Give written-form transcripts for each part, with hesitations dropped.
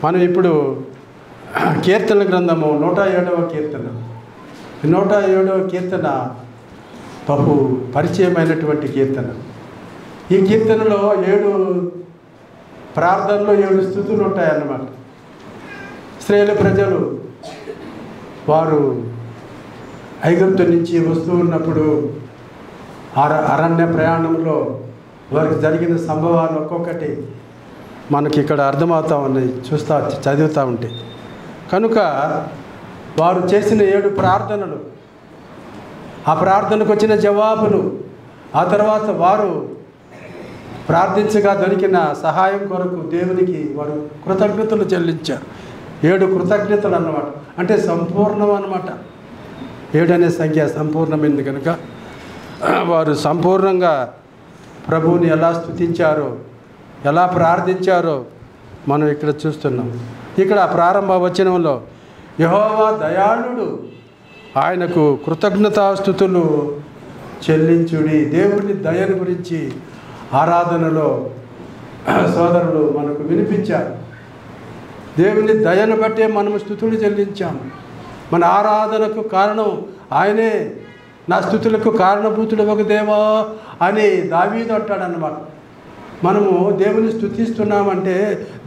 మనం ఇప్పుడు కీర్తన గ్రంథము 107వ కీర్తన. 107వ కీర్తన బహు పరిచయమైనటువంటి కీర్తన. ఈ కీర్తనలో 7 ప్రార్థనలు 7 స్తుతులు ఉంటాయన్నమాట. ఇశ్రాయేలు ప్రజలు వారు ఐగుప్తు నుంచి వస్తూ ఉన్నప్పుడు అరణ్య ప్రయాణంలో వారికి జరిగిన సంభవాలు ఒక్కొక్కటి మనకి ఇక్కడ అర్థమవుతూ ఉన్నాయి, చదువుతూ ఉంటే. కనుక వారు చేసిన 7 ప్రార్థనలు, ఆ ప్రార్థనకు వచ్చిన జవాబులు, ఆ తర్వాత వారు ప్రార్థించగా దొరికిన సహాయం కొరకు దేవునికి వారు కృతజ్ఞతలు చెల్లించారు. 7 కృతజ్ఞతలు అన్నమాట. అంటే సంపూర్ణం అన్నమాట. 7 అనే సంఖ్య సంపూర్ణమైంది కనుక వారు సంపూర్ణంగా ప్రభువుని ఎలా స్తుతించారో, ఎలా ప్రార్థించారో మనం ఇక్కడ చూస్తున్నాం. ఇక్కడ ప్రారంభ వచనంలో యెహోవా దయాళుడు, ఆయనకు కృతజ్ఞతాస్తుతులు చెల్లించుడి. దేవుని దయను గురించి ఆరాధనలో సోదరులు మనకు వినిపించారు. దేవుని దయను బట్టే మనము స్తుతులు చెల్లించాము. మన ఆరాధనకు కారణం ఆయనే. నా స్తుతులకు కారణభూతుడు ఒక దేవా అని దావీదు అంటాడన్నమాట. మనము దేవుని స్తుతిస్తున్నామంటే,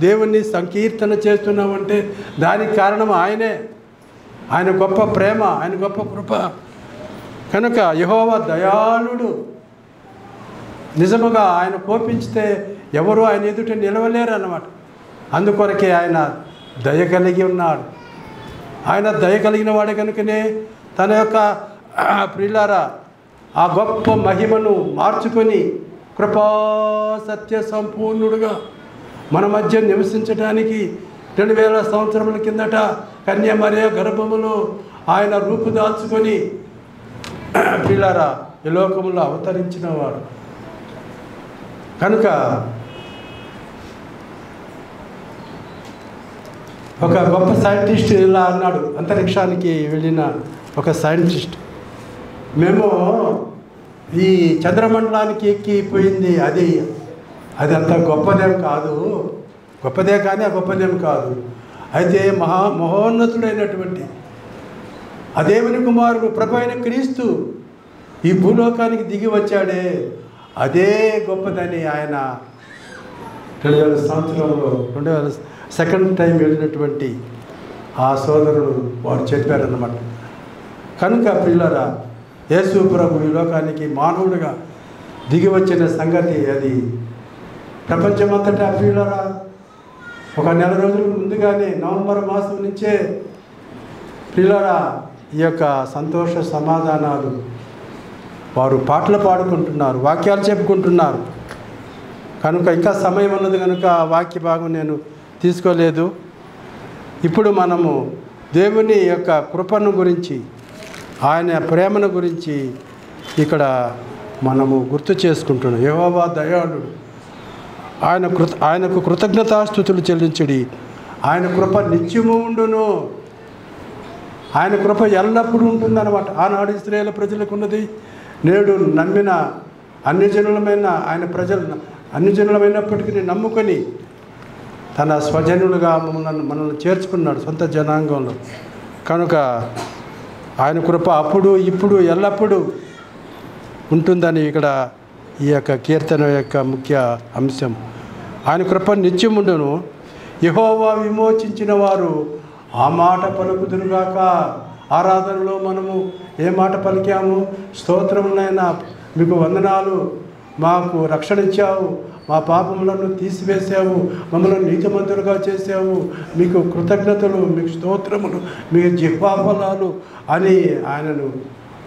దేవుని సంకీర్తన చేస్తున్నామంటే దానికి కారణం ఆయనే. ఆయన గొప్ప ప్రేమ, ఆయన గొప్ప కృప. కనుక యెహోవా దయాళుడు. నిజముగా ఆయన కోపించితే ఎవరు ఆయన ఎదుట నిలవలేరు అన్నమాట. అందుకొరకే ఆయన దయ కలిగి ఉన్నాడు. ఆయన దయ కలిగిన వాడే కనుకనే తన యొక్క ప్రియులారా ఆ గొప్ప మహిమను మార్చుకొని కృపా సత్య సంపూర్ణుడుగా మన మధ్య నివసించడానికి 2000 సంవత్సరముల కిందట కన్య మరియ గర్భములో ఆయన రూపుదాల్చుకొని ప్రియులారా ఈ లోకములో అవతరించిన వాడు. కనుక ఒక గొప్ప సైంటిస్ట్ ఇలా అన్నాడు, అంతరిక్షానికి వెళ్ళిన ఒక సైంటిస్ట్, మేము ఈ చంద్రమండలానికి ఎక్కిపోయింది, అది అంత గొప్పదేం కాదు, గొప్పదే కానీ ఆ గొప్పదేం కాదు. అయితే మహోన్నతుడైనటువంటి ఆ దేవుని కుమారుడు ప్రభు అయిన క్రీస్తు ఈ భూలోకానికి దిగి వచ్చాడే, అదే గొప్పదని ఆయన 2000 సంవత్సరంలో 2nd టైం వెళ్ళినటువంటి ఆ సోదరుడు వారు చెప్పారన్నమాట. కనుక పిల్లరా యేసు ప్రభు ఈ లోకానికి మానవుడిగా దిగి వచ్చిన సంగతి అది ప్రపంచమంతటా పిల్లరా ఒక 4 రోజుల ముందుగానే నవంబర్ మాసం నుంచే పిల్లరా ఈ యొక్క సంతోష సమాధానాలు వారు పాటలు పాడుకుంటున్నారు, వాక్యాలు చెప్పుకుంటున్నారు. కనుక ఇంకా సమయం ఉన్నది కనుక ఆ వాక్య భాగం నేను తీసుకోలేదు. ఇప్పుడు మనము దేవుని యొక్క కృపను గురించి, ఆయన ప్రేమను గురించి ఇక్కడ మనము గుర్తు చేసుకుంటున్నాం. యెహోవా దయాళుడు, ఆయనకు కృతజ్ఞతాస్తుతులు చెల్లించుడి. ఆయన కృప నిత్యము ఉండును. ఆయన కృప ఎల్లప్పుడూ ఉంటుందన్నమాట. ఆనాడు ఇశ్రాయేలు ప్రజలకు ఉన్నది, నేడు నమ్మిన అన్యజనులమైన ఆయన ప్రజలు అన్యజనులమైనప్పటికీ నమ్ముకొని తన స్వజనులుగా మనల్ని చేర్చుకున్నాడు సొంత జనాంగంలో. కనుక ఆయన కృప అప్పుడు ఇప్పుడు ఎల్లప్పుడూ ఉంటుందని ఇక్కడ ఈ యొక్క కీర్తన యొక్క ముఖ్య అంశం. ఆయన కృప నిత్యముండును. యెహోవా విమోచించిన వారు ఆ మాట పలుకుదురుగాక. ఆరాధనలో మనము ఏ మాట పలికాము? స్తోత్రములైనా మీకు వందనాలు, మాకు రక్షణ ఇచ్చావు, మా పాపములను తీసివేసావు, మమ్మల్ని నీతిమంతులుగా చేసావు, మీకు కృతజ్ఞతలు, మీకు స్తోత్రములు, మీకు జిహ్వాఫలాలు అని ఆయనను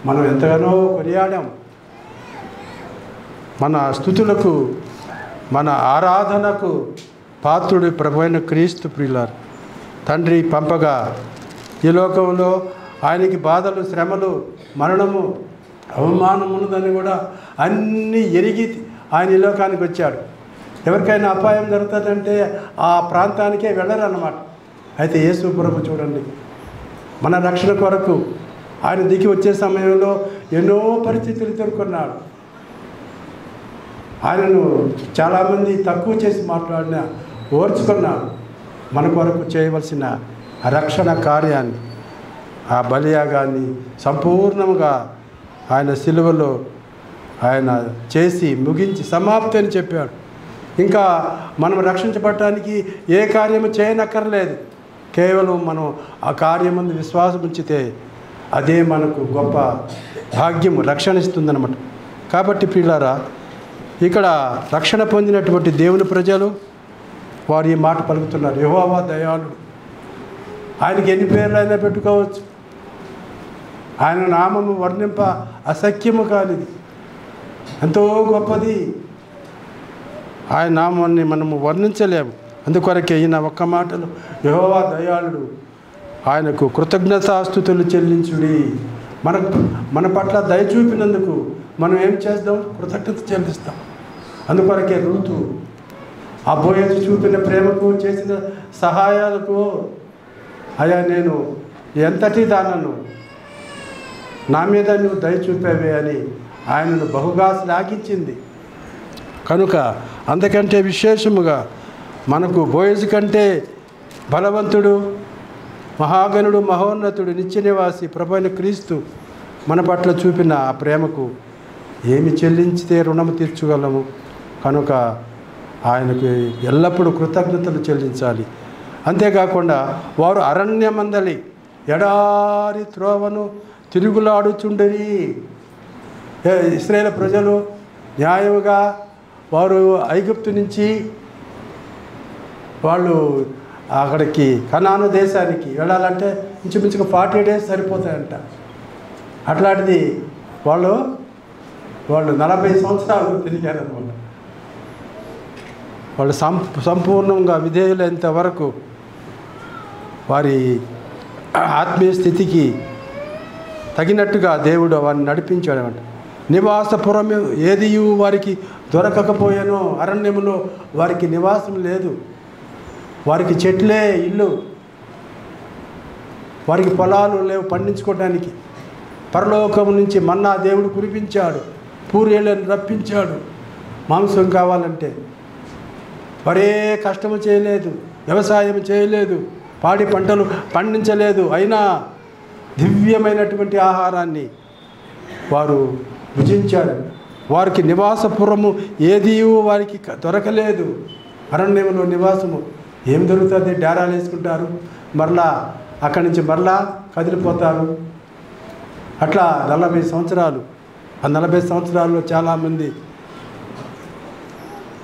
మనం ఎంతగానో కొనియాడాం. మన స్తుతులకు, మన ఆరాధనకు పాత్రుడి ప్రభువైన క్రీస్తు ప్రియులారు. తండ్రి పంపగా ఈ లోకంలో ఆయనకి బాధలు, శ్రమలు, మరణము, అవమానం ఉన్నదని కూడా అన్నీ ఎరిగి ఆయన ఈ లోకానికి వచ్చాడు. ఎవరికైనా అపాయం జరుగుతుందంటే ఆ ప్రాంతానికే వెళ్ళరన్నమాట. అయితే యేసు ప్రభు చూడండి, మన రక్షణ కొరకు ఆయన దిగి వచ్చే సమయంలో ఎన్నో పరిస్థితులు ఎదుర్కొన్నాడు. ఆయనను చాలామంది తక్కువ చేసి మాట్లాడినా ఓర్చుకున్నాడు. మన కొరకు చేయవలసిన రక్షణ కార్యాన్ని, ఆ బలియాగాన్ని సంపూర్ణంగా ఆయన సిలువలో ఆయన చేసి ముగించి సమాప్తి అని చెప్పాడు. ఇంకా మనం రక్షించబడటానికి ఏ కార్యము చేయనక్కర్లేదు. కేవలం మనం ఆ కార్యమందు విశ్వాసం ఉంచితే అదే మనకు గొప్ప భాగ్యము, రక్షణ ఇస్తుందన్నమాట. కాబట్టి ప్రియులారా, ఇక్కడ రక్షణ పొందినటువంటి దేవుని ప్రజలు వారు ఈ మాట పలుకుతున్నారు, యెహోవా దయాళుడు. ఆయనకి ఎన్ని పేర్లైనా పెట్టుకోవచ్చు. ఆయన నామము వర్ణింప అసఖ్యము కానిది, ఎంతో గొప్పది. ఆయన నామాన్ని మనము వర్ణించలేము. అందుకొరకే ఈయన ఒక్క మాటలు యెహోవా దయాళుడు, ఆయనకు కృతజ్ఞతాస్తుతులు చెల్లించుడి. మన పట్ల దయ చూపినందుకు మనం ఏం చేద్దాం? కృతజ్ఞత చెల్లిస్తాం. అందుకొరకే రూతు ఆ బోయజు చూపిన ప్రేమకు, చేసిన సహాయాలకు, అయ్యా నేను ఎంతటి దానను, నా మీద నువ్వు దయ చూపావే అని ఆయనను బహుగా శ్లాఘించింది. కనుక అంతకంటే విశేషముగా మనకు బోయజు కంటే బలవంతుడు, మహాగణుడు, మహోన్నతుడు, నిత్య నివాసి ప్రభువైన క్రీస్తు మన పట్ల చూపిన ఆ ప్రేమకు ఏమి చెల్లించితే రుణము తీర్చగలము? కనుక ఆయనకు ఎల్లప్పుడూ కృతజ్ఞతలు చెల్లించాలి. అంతేకాకుండా వారు అరణ్యమందలి ఎడారి త్రోవను తిరుగులాడుచుండరి. ఇశ్రాయేలు ప్రజలు న్యాయముగా వారు ఐగుప్తు నుంచి వాళ్ళు అక్కడికి కనాను దేశానికి వెళ్ళాలంటే ఇంచుమించుగా 40 days సరిపోతాయంట. అట్లాంటిది వాళ్ళు 40 సంవత్సరాలు తిరిగారన్నమాట. వాళ్ళు సంపూర్ణంగా విధేయులైనంత వరకు వారి ఆత్మీయ స్థితికి తగినట్టుగా దేవుడు వారిని నడిపించాడనమాట. నివాసపురం ఏది వారికి దొరకకపోయానో, అరణ్యములో వారికి నివాసం లేదు, వారికి చెట్లే ఇల్లు, వారికి పొలాలు లేవు పండించుకోవడానికి. పరలోకం నుంచి మన్నా దేవుడు కురిపించాడు, పూరేళ్ళను రప్పించాడు. మాంసం కావాలంటే వారే కష్టము చేయలేదు, వ్యవసాయం చేయలేదు, పాడి పంటలు పండించలేదు. అయినా దివ్యమైనటువంటి ఆహారాన్ని వారు భుజించారు. వారికి నివాసపురము ఏది వారికి దొరకలేదు. అరణ్యంలో నివాసము ఏం దొరుకుతుంది? డేరాలు వేసుకుంటారు, మరలా అక్కడి నుంచి మరలా కదిలిపోతారు. అట్లా 40 సంవత్సరాలు. ఆ 40 సంవత్సరాల్లో చాలామంది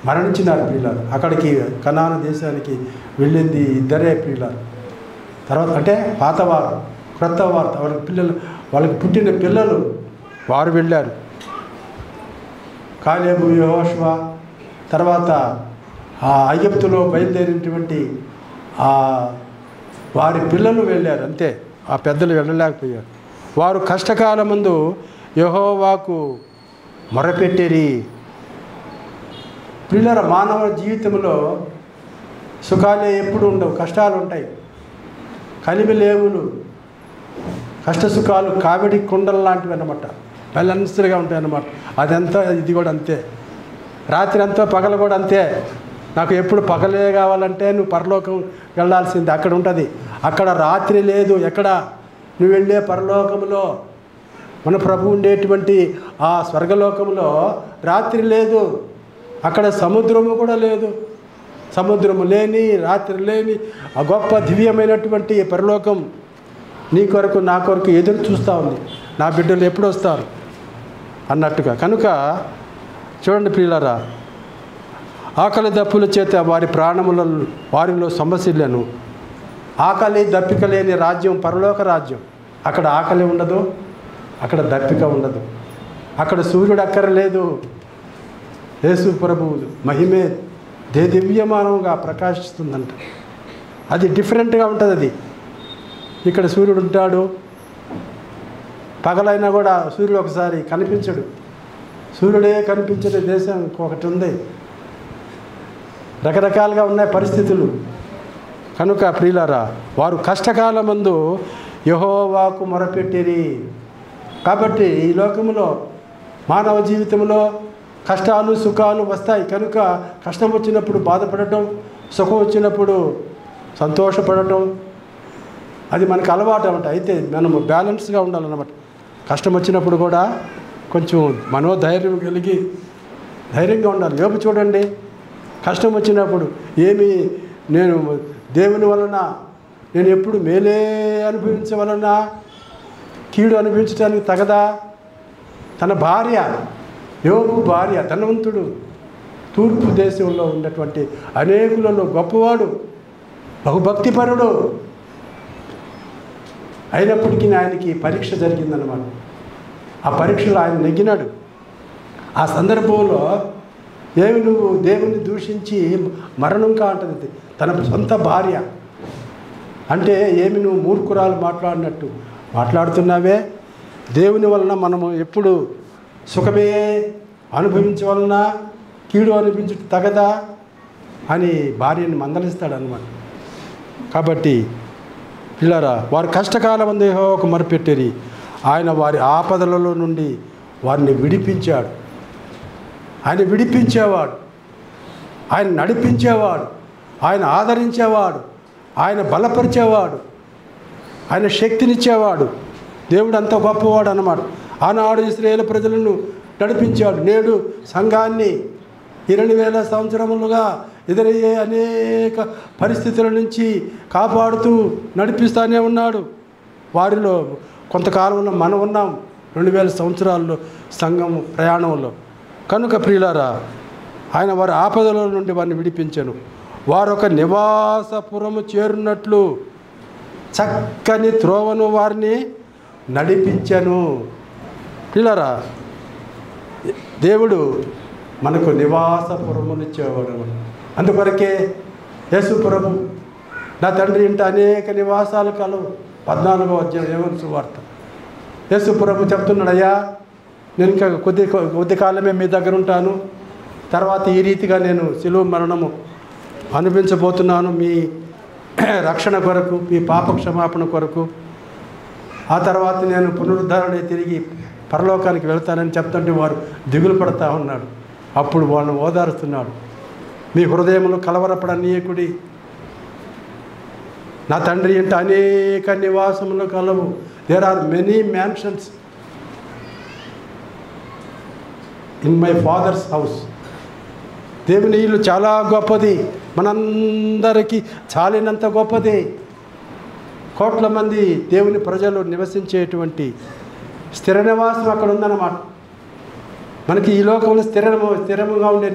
మరణించినారు ప్రియులారు. అక్కడికి కనాను దేశానికి వెళ్ళింది 2 ప్రియులారు. తర్వాత అంటే పాతవారు, క్రొత్త వారు, వాళ్ళకి పుట్టిన పిల్లలు వారు వెళ్ళారు. కాలేబు, యెహోషువ, తర్వాత ఆ ఐగుప్తులో బయలుదేరినటువంటి వారి పిల్లలు వెళ్ళారు. అంతే, ఆ పెద్దలు వెళ్ళలేకపోయారు. వారు కష్టకాలమందు యెహోవాకు మొరపెట్టిరి. ప్రియులారా, మానవ జీవితంలో సుఖాలే ఎప్పుడు ఉండవు, కష్టాలు ఉంటాయి. కలిమి లేవులు, కష్ట సుఖాలు కావిడి కుండలు లాంటివి అన్నమాట. బ్యాలెన్స్డ్గా ఉంటాయి అన్నమాట. అదంతా ఇది కూడా అంతే. రాత్రి అంతా పగలు కూడా అంతే. నాకు ఎప్పుడు పగలే కావాలంటే నువ్వు పరలోకం వెళ్ళాల్సింది, అక్కడ ఉంటుంది. అక్కడ రాత్రి లేదు. ఎక్కడ? నువ్వు వెళ్ళే పరలోకంలో, మన ప్రభు ఉండేటువంటి ఆ స్వర్గలోకంలో రాత్రి లేదు. అక్కడ సముద్రము కూడా లేదు. సముద్రము లేని, రాత్రి లేని ఆ గొప్ప దివ్యమైనటువంటి పరలోకం నీ కొరకు, నా కొరకు ఎదురు చూస్తూ ఉంది. నా బిడ్డలు ఎప్పుడు వస్తారు అన్నట్టుగా. కనుక చూడండి ప్రియులారా, ఆకలి దప్పుల చేత వారి వారిలో సమస్యలను, ఆకలి దప్పిక లేని రాజ్యం పరలోక రాజ్యం. అక్కడ ఆకలి ఉండదు, అక్కడ దప్పిక ఉండదు, అక్కడ సూర్యుడు అక్కరలేదు. యేసు ప్రభువు మహిమే దివ్యమానంగా ప్రకాశిస్తుందంట. అది డిఫరెంట్గా ఉంటుంది. అది ఇక్కడ సూర్యుడు ఉంటాడు, పగలైనా కూడా సూర్యుడు ఒకసారి కనిపించడు. సూర్యుడే కనిపించే దేశం ఒకటి ఉంది. రకరకాలుగా ఉన్నాయి పరిస్థితులు. కనుక ప్రియులారా, వారు కష్టకాలమందు యెహోవాకు మొరపెట్టిరి. కాబట్టి ఈ లోకంలో మానవ జీవితంలో కష్టాలు సుఖాలు వస్తాయి. కనుక కష్టం వచ్చినప్పుడు బాధపడటం, సుఖం వచ్చినప్పుడు సంతోషపడటం, అది మనకు అలవాటు అన్నమాట. అయితే మనము బ్యాలెన్స్గా ఉండాలన్నమాట. కష్టం వచ్చినప్పుడు కూడా కొంచెం మనోధైర్యం కలిగి ధైర్యంగా ఉండాలి. యోబు చూడండి, కష్టం వచ్చినప్పుడు నేను దేవుని వలన నేను ఎప్పుడు మేలే అనుభవించవలన కీడు అనుభవించడానికి తగదా? తన భార్య, యోబు భార్య ధనవంతుడు, తూర్పు దేశంలో ఉన్నటువంటి అనేకులలో గొప్పవాడు, బహుభక్తిపరుడు, అయినప్పటికీ ఆయనకి పరీక్ష జరిగిందన్నమాట. ఆ పరీక్షలో ఆయన నెగ్గినాడు. ఆ సందర్భంలో నువ్వు దేవుని దూషించి మరణం కాంటది తన సొంత భార్య అంటే నువ్వు మూర్ఖురాలు మాట్లాడినట్టు మాట్లాడుతున్నావే? దేవుని వలన మనము ఎప్పుడు సుఖమే అనుభవించవలన కీడు అనుభవించడం తగదా అని భార్యని మందలిస్తాడనమాట. కాబట్టి పిల్లరా, వారి కష్టకాలం అందు యెహోవాకు మొరపెట్టిరి, ఆయన వారి ఆపదలలో నుండి వారిని విడిపించాడు. ఆయన విడిపించేవాడు, ఆయన నడిపించేవాడు, ఆయన ఆదరించేవాడు, ఆయన బలపరిచేవాడు, ఆయన శక్తినిచ్చేవాడు. దేవుడు అంత గొప్పవాడు అన్నమాట. ఆనాడు ఇశ్రాయేలు ప్రజలను నడిపించాడు. నేడు సంఘాన్ని 20,000 సంవత్సరములుగా ఎదురయ్యే అనేక పరిస్థితుల నుంచి కాపాడుతూ నడిపిస్తూనే ఉన్నాడు. వారిలో కొంతకాలంలో మనం ఉన్నాం 2000 సంవత్సరాల్లో సంఘం ప్రయాణంలో. కనుక ప్రియులారా, ఆయన వారి ఆపదల నుండి వారిని విడిపించెను. వారు ఒక నివాసపురము చేరున్నట్లు చక్కని త్రోవను వారిని నడిపించెను. ప్రియులారా, దేవుడు మనకు నివాసపురమునిచ్చేవాడు. అందుకొరకే యేసు ప్రభు, నా తండ్రి ఇంట అనేక నివాసాలు కలవు 14వ అధ్యాయం యోహాను సువార్త. యేసు ప్రభు చెప్తున్నాడు, అయ్యా నేను ఇంకా కొద్ది కాలమే మీ దగ్గర ఉంటాను, తర్వాత ఈ రీతిగా నేను శిలువ మరణము అనుభవించబోతున్నాను మీ రక్షణ కొరకు, మీ పాప క్షమాపణ కొరకు. ఆ తర్వాత నేను పునరుద్ధరణ తిరిగి పరలోకానికి వెళ్తానని చెప్తుంటే వారు దిగులు పడతా ఉన్నాడు. అప్పుడు వాళ్ళని ఓదారుస్తున్నాడు, మీ హృదయంలో కలవరపడనీయకుడి, నా తండ్రి ఇంట అనేక నివాసములు కలవు. There are many mansions in my father's house. దేవుని ఇల్లు చాలా గొప్పది, మనందరికీ చాలినంత గొప్పది. కోట్ల మంది దేవుని ప్రజలు నివసించేటువంటి స్థిర నివాసం అక్కడ ఉందన్నమాట. మనకి ఈ లోకంలో స్థిరముగా ఉండే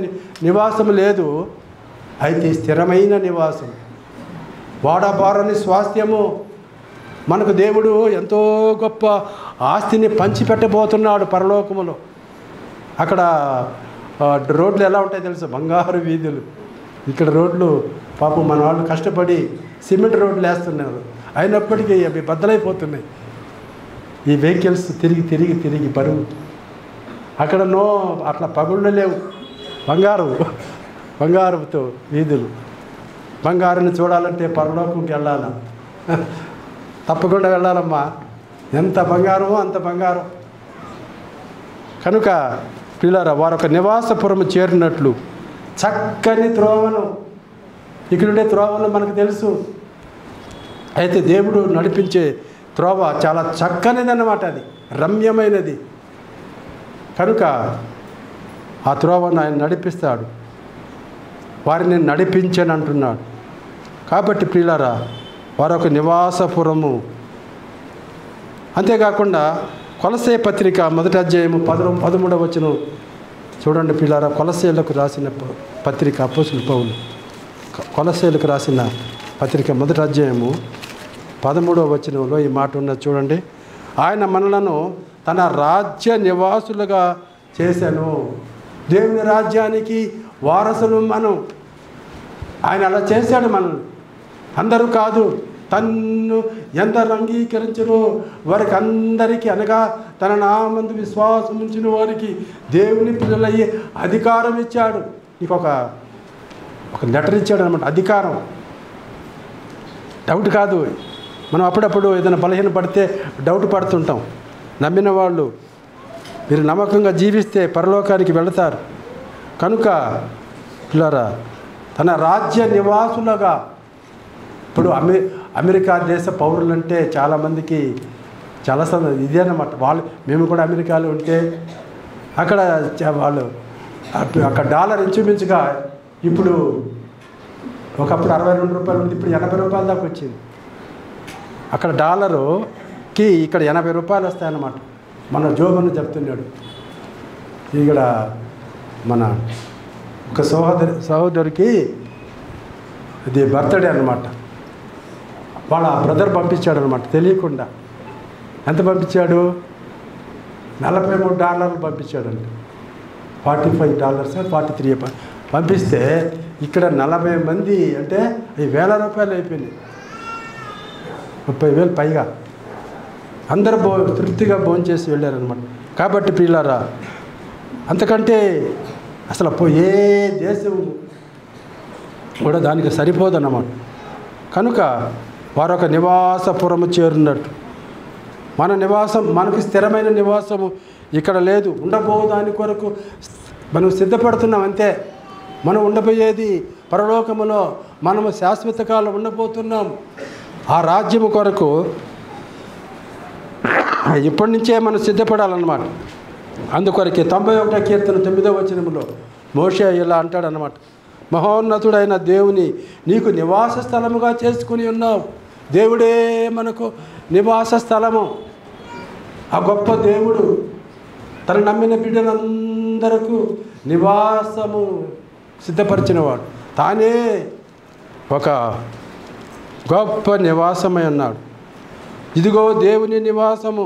నివాసం లేదు. అయితే స్థిరమైన నివాసం, వాడబారని స్వాస్థ్యము, మనకు దేవుడు ఎంతో గొప్ప ఆస్తిని పంచిపెట్టబోతున్నాడు పరలోకములో. అక్కడ రోడ్లు ఎలా ఉంటాయి తెలుసు, బంగారు వీధులు. ఇక్కడ రోడ్లు పాపం మన వాళ్ళు కష్టపడి సిమెంట్ రోడ్లు వేస్తున్నారు, అయినప్పటికీ అవి బద్దలైపోతున్నాయి. ఈ వెహికల్స్ తిరిగి బరువు. అక్కడ అట్లా పగుళ్ళు లేవు, బంగారుతో వీధులు. బంగారుని చూడాలంటే పరలోకంకి వెళ్ళాలా? తప్పకుండా వెళ్ళాలమ్మా. ఎంత బంగారమో అంత బంగారం. కనుక పిల్లరా, వారొక నివాసపురము చేరినట్లు చక్కని త్రోవను, ఇక్కడుండే త్రోవలు మనకు తెలుసు. అయితే దేవుడు నడిపించే త్రోవ చాలా చక్కనిది అన్నమాట, అది రమ్యమైనది. కనుక ఆ త్రోవను ఆయన నడిపిస్తాడు, వారిని నడిపించని అంటున్నాడు. కాబట్టి ప్రియులారా, వారొక నివాసపురము. అంతేకాకుండా కొలసే పత్రిక 1వ అధ్యాయము 13వ వచనం చూడండి ప్రియులారా. కొలసేలకు రాసిన పత్రిక అపోస్తలుడైన పౌలు కొలసేలకు రాసిన పత్రిక 1వ అధ్యాయము 13వ వచనంలో ఈ మాట ఉన్నది చూడండి. ఆయన మనలను తన రాజ్య నివాసులుగా చేశాను. దేవుని రాజ్యానికి వారసులు మనం. ఆయన అలా చేశాడు మనల్ని. అందరూ కాదు, తన్ను ఎందరు అంగీకరించరు వారికి అందరికీ, అనగా తన నామందు విశ్వాసం ఉంచిన వారికి దేవుని పిల్లలయ్యే అధికారం ఇచ్చాడు. నీకు ఒక లెటర్ ఇచ్చాడు అనమాట, అధికారం. డౌట్ కాదు. మనం అప్పుడప్పుడు ఏదైనా బలహీన పడితే డౌట్ పడుతుంటాం. నమ్మిన వాళ్ళు మీరు నమ్మకంగా జీవిస్తే పరలోకానికి వెళతారు. కనుక పిల్లరా, తన రాజ్య నివాసులుగా ఇప్పుడు అమెరికా దేశ పౌరులంటే చాలామందికి చాలా ఇదే అన్నమాట. మేము కూడా అమెరికాలో ఉంటే అక్కడ వాళ్ళు అక్కడ డాలర్ ఇంచుమించుగా ఇప్పుడు ఒకప్పుడు 62 రూపాయలు ఉంది, ఇప్పుడు 80 రూపాయల దాకా వచ్చింది. అక్కడ డాలరుకి ఇక్కడ 80 రూపాయలు వస్తాయన్నమాట. మన జోబుని చెప్తున్నాడు. ఇక్కడ మన ఒక సహోదరికి ఇది బర్త్డే అనమాట. వాళ్ళ బ్రదర్ పంపించాడు అనమాట తెలియకుండా. ఎంత పంపించాడు? $43 పంపించాడండి. $45 43 పంపిస్తే ఇక్కడ 40 మంది అంటే అవి ₹1,000 అయిపోయినాయి. 30,000 పైగా అందరూ తృప్తిగా భోంచేసి వెళ్ళారనమాట. కాబట్టి ప్రియులారా, అంతకంటే అసలు ఏ దేశం కూడా దానికి సరిపోదన్నమాట. కనుక వారొక నివాసపురము చేరున్నట్టు మన నివాసం, మనకు స్థిరమైన నివాసము ఇక్కడ లేదు. ఉండబో దాని కొరకు మనం సిద్ధపడుతున్నాం అంతే. మనం ఉండబోయేది పరలోకములో, మనము శాశ్వత కాలం ఉండబోతున్నాం. ఆ రాజ్యము కొరకు ఇప్పటి నుంచే మనం సిద్ధపడాలన్నమాట. అందుకొరకే 91వ కీర్తన 9వ వచనములో మోషే ఇలా అంటాడనమాట, మహోన్నతుడైన దేవుని నీకు నివాస స్థలముగా చేసుకుని ఉన్నావు. దేవుడే మనకు నివాస స్థలము. ఆ గొప్ప దేవుడు తన నమ్మిన బిడ్డలందరకు నివాసము సిద్ధపరిచినవాడు. తానే ఒక గొప్ప నివాసమై ఉన్నాడు. ఇదిగో దేవుని నివాసము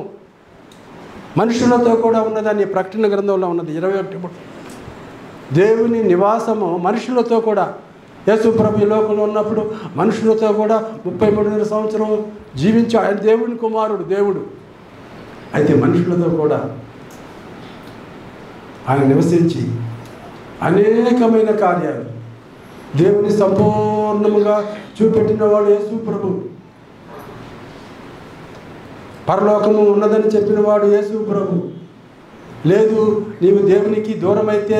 మనుషులతో కూడా ఉన్నదని ప్రకటన గ్రంథంలో ఉన్నది 21. దేవుని నివాసము మనుషులతో కూడా. యేసు ప్రభు ఈ లోకంలో ఉన్నప్పుడు మనుషులతో కూడా 33 సంవత్సరం జీవించాడు. ఆయన దేవుని కుమారుడు, దేవుడు. అయితే మనుషులతో కూడా ఆయన నివసించి అనేకమైన కార్యాలు దేవుని సంపూర్ణముగా చూపెట్టినవాడు యేసు ప్రభు. పరలోకము ఉన్నదని చెప్పినవాడు యేసు ప్రభు. లేదు నీవు దేవునికి దూరమైతే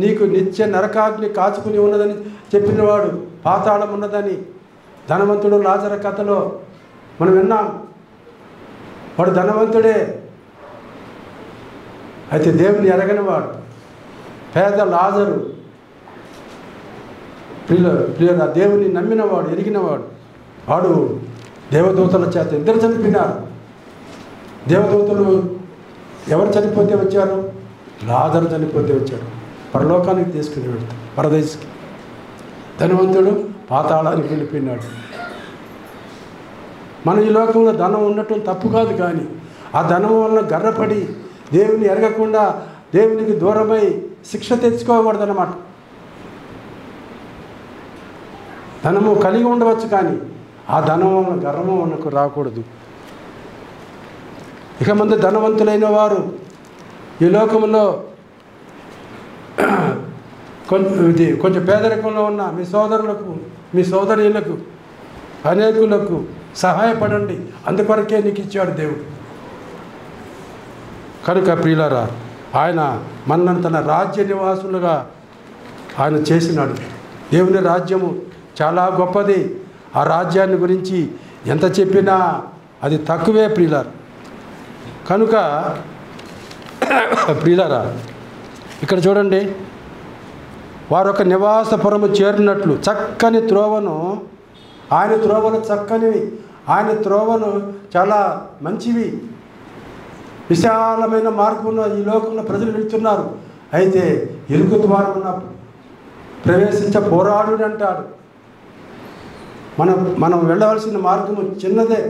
నీకు నిత్య నరకాగ్ని కాచుకుని ఉన్నదని చెప్పినవాడు. పాతాళం ఉన్నదని ధనవంతుడు లాజరు కథలో మనం విన్నాం. వాడు ధనవంతుడే, అయితే దేవుని ఎరగనివాడు. పేద లాజరు ప్రియుల దేవుని నమ్మినవాడు, ఎరిగినవాడు. వాడు దేవదూతల చేత ఇద్దరు చనిపోయినారు. దేవదూతలు ఎవరు చనిపోతే వచ్చారు? లాజరు చనిపోతే వచ్చాడు. పరలోకానికి తీసుకుని వెళ్తాడు, పరదేశికి. ధనవంతుడు పాతాళానికి వెళ్ళిపోయినాడు. మన ఈ లోకంలో ధనం ఉండటం తప్పు కాదు, కానీ ఆ ధనం వలన గర్రపడి దేవుని ఎరగకుండా దేవునికి దూరమై శిక్ష తెచ్చుకోకూడదన్నమాట. ధనము కలిగి ఉండవచ్చు, కానీ ఆ ధనం వలన గర్వము మనకు రాకూడదు. ఇక ముందు ధనవంతులైన వారు ఈ లోకంలో కొంచెం పేదరికంలో ఉన్న మీ సోదరులకు, మీ సోదరీలకు, అనేకులకు సహాయపడండి. అందుకొరకే నీకు ఇచ్చాడు దేవుడు. కనుక ప్రియులారా, ఆయన మనల్ని తన రాజ్య నివాసులుగా ఆయన చేసినాడు. దేవుని రాజ్యము చాలా గొప్పది. ఆ రాజ్యాన్ని గురించి ఎంత చెప్పినా అది తక్కువే ప్రియులారా. కనుక ప్రియులారా, ఇక్కడ చూడండి, వారొక నివాసపురము చేరినట్లు చక్కని త్రోవను, ఆయన త్రోవలు చక్కనివి, ఆయన త్రోవలు చాలా మంచివి, విశాలమైన మార్గంలో ఈ లోకంలో ప్రజలు వెళ్తున్నారు. అయితే ఇరుకు ద్వారమున ప్రవేశించ పోరాడు అంటాడు. మనం వెళ్ళవలసిన మార్గము చిన్నదే.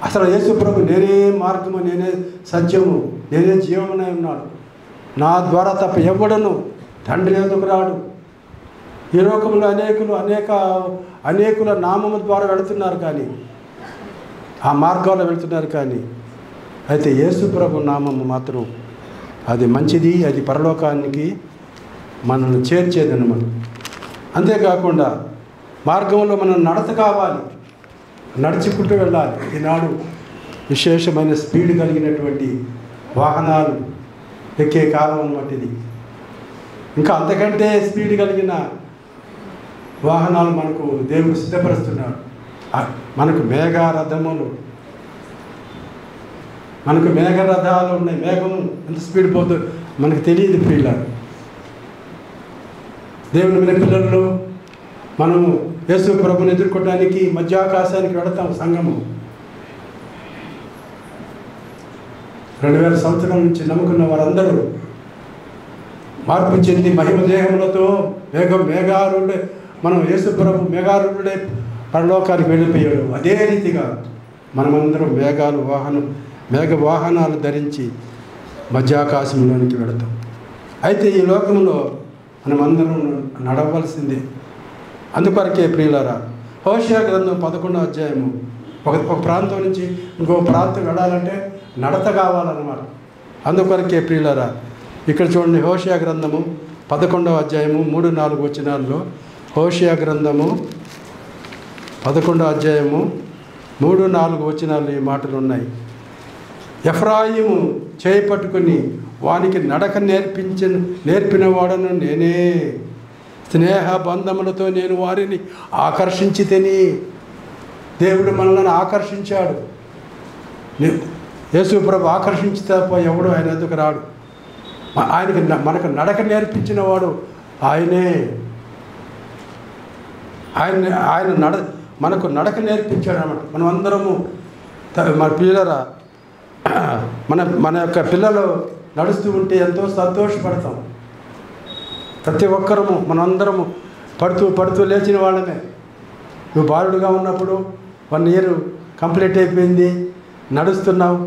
అసలు యేసు ప్రభు నేనే మార్గము, నేనే సత్యము, నేనే జీవమునై ఉన్నాడు. నా ద్వారా తప్ప ఎవడను తండ్రి ఎందుకు రాడు. ఈ లోకంలో అనేకుల నామము ద్వారా వెళుతున్నారు, కానీ ఆ మార్గాల్లో వెళుతున్నారు. కానీ అయితే యేసు ప్రభు నామము మాత్రం అది మంచిది, అది పరలోకానికి మనల్ని చేర్చేదన్నమాట. అంతేకాకుండా మార్గంలో మనం నడత కావాలి, నడుచుకుంటూ వెళ్ళాలి. ఈనాడు విశేషమైన స్పీడ్ కలిగినటువంటి వాహనాలు ఎక్కే కాలం అన్నమాట ఇది. ఇంకా అంతకంటే స్పీడ్ కలిగిన వాహనాలు మనకు దేవుడు సిద్ధపరుస్తున్నాడు. మనకు మేఘరథములు, మనకు మేఘరథాలు ఉన్నాయి. మేఘము ఎంత స్పీడ్ పోతుందో మనకు తెలియదు. పిల్లలు, దేవుని మీద పిల్లలు మనము యేసు ప్రభుని ఎదుర్కోవడానికి మధ్యాకాశానికి వెళతాం. సంఘము 2000 సంవత్సరాల నుంచి నమ్ముకున్న వారందరూ మార్పు చెంది మహిమ దేహములతో మేఘారుడే మనం యేసు ప్రభు మేఘారుడే పరలోకానికి వెళ్ళిపోయాడు. అదే రీతిగా మనమందరం మేఘ వాహనాలు ధరించి మధ్యాకాశంలోనికి వెళతాం. అయితే ఈ లోకంలో మనమందరం నడవలసిందే. అందుకొరకే ప్రియులారా, హోషేయ గ్రంథం 11వ అధ్యాయము ఒక ప్రాంతం నుంచి ఇంకో ప్రాంతం వెళ్ళాలంటే నడత కావాలన్నమాట. అందుకొరకే ప్రియులారా, ఇక్కడ చూడండి, హోషేయ గ్రంథము 11వ అధ్యాయము 3-4 వచనాల్లో, హోషేయ గ్రంథము 11వ అధ్యాయము 3-4 వచనాలు ఈ మాటలు ఉన్నాయి. ఎఫ్రాయిము చేయి పట్టుకుని వానికి నడక నేర్పిన వాడను నేనే, స్నేహ బంధములతో నేను వారిని ఆకర్షించి తిని. దేవుడు మనల్ని ఆకర్షించాడు. యేసు ప్రభు ఆకర్షించితే ఎవడు ఆయన ఎందుకు రాడు. మనకు నడక నేర్పించిన వాడు ఆయనే. ఆయన మనకు నడక నేర్పించాడు అన్నమాట. మనం అందరము మన పిల్లరా మన యొక్క పిల్లలు నడుస్తూ ఉంటే ఎంతో సంతోషపడతాం. ప్రతి ఒక్కరము మనందరము పడుతూ లేచిన వాళ్ళమే. నువ్వు బాలుడుగా ఉన్నప్పుడు 1 ఇయర్ కంప్లీట్ అయిపోయింది, నడుస్తున్నావు.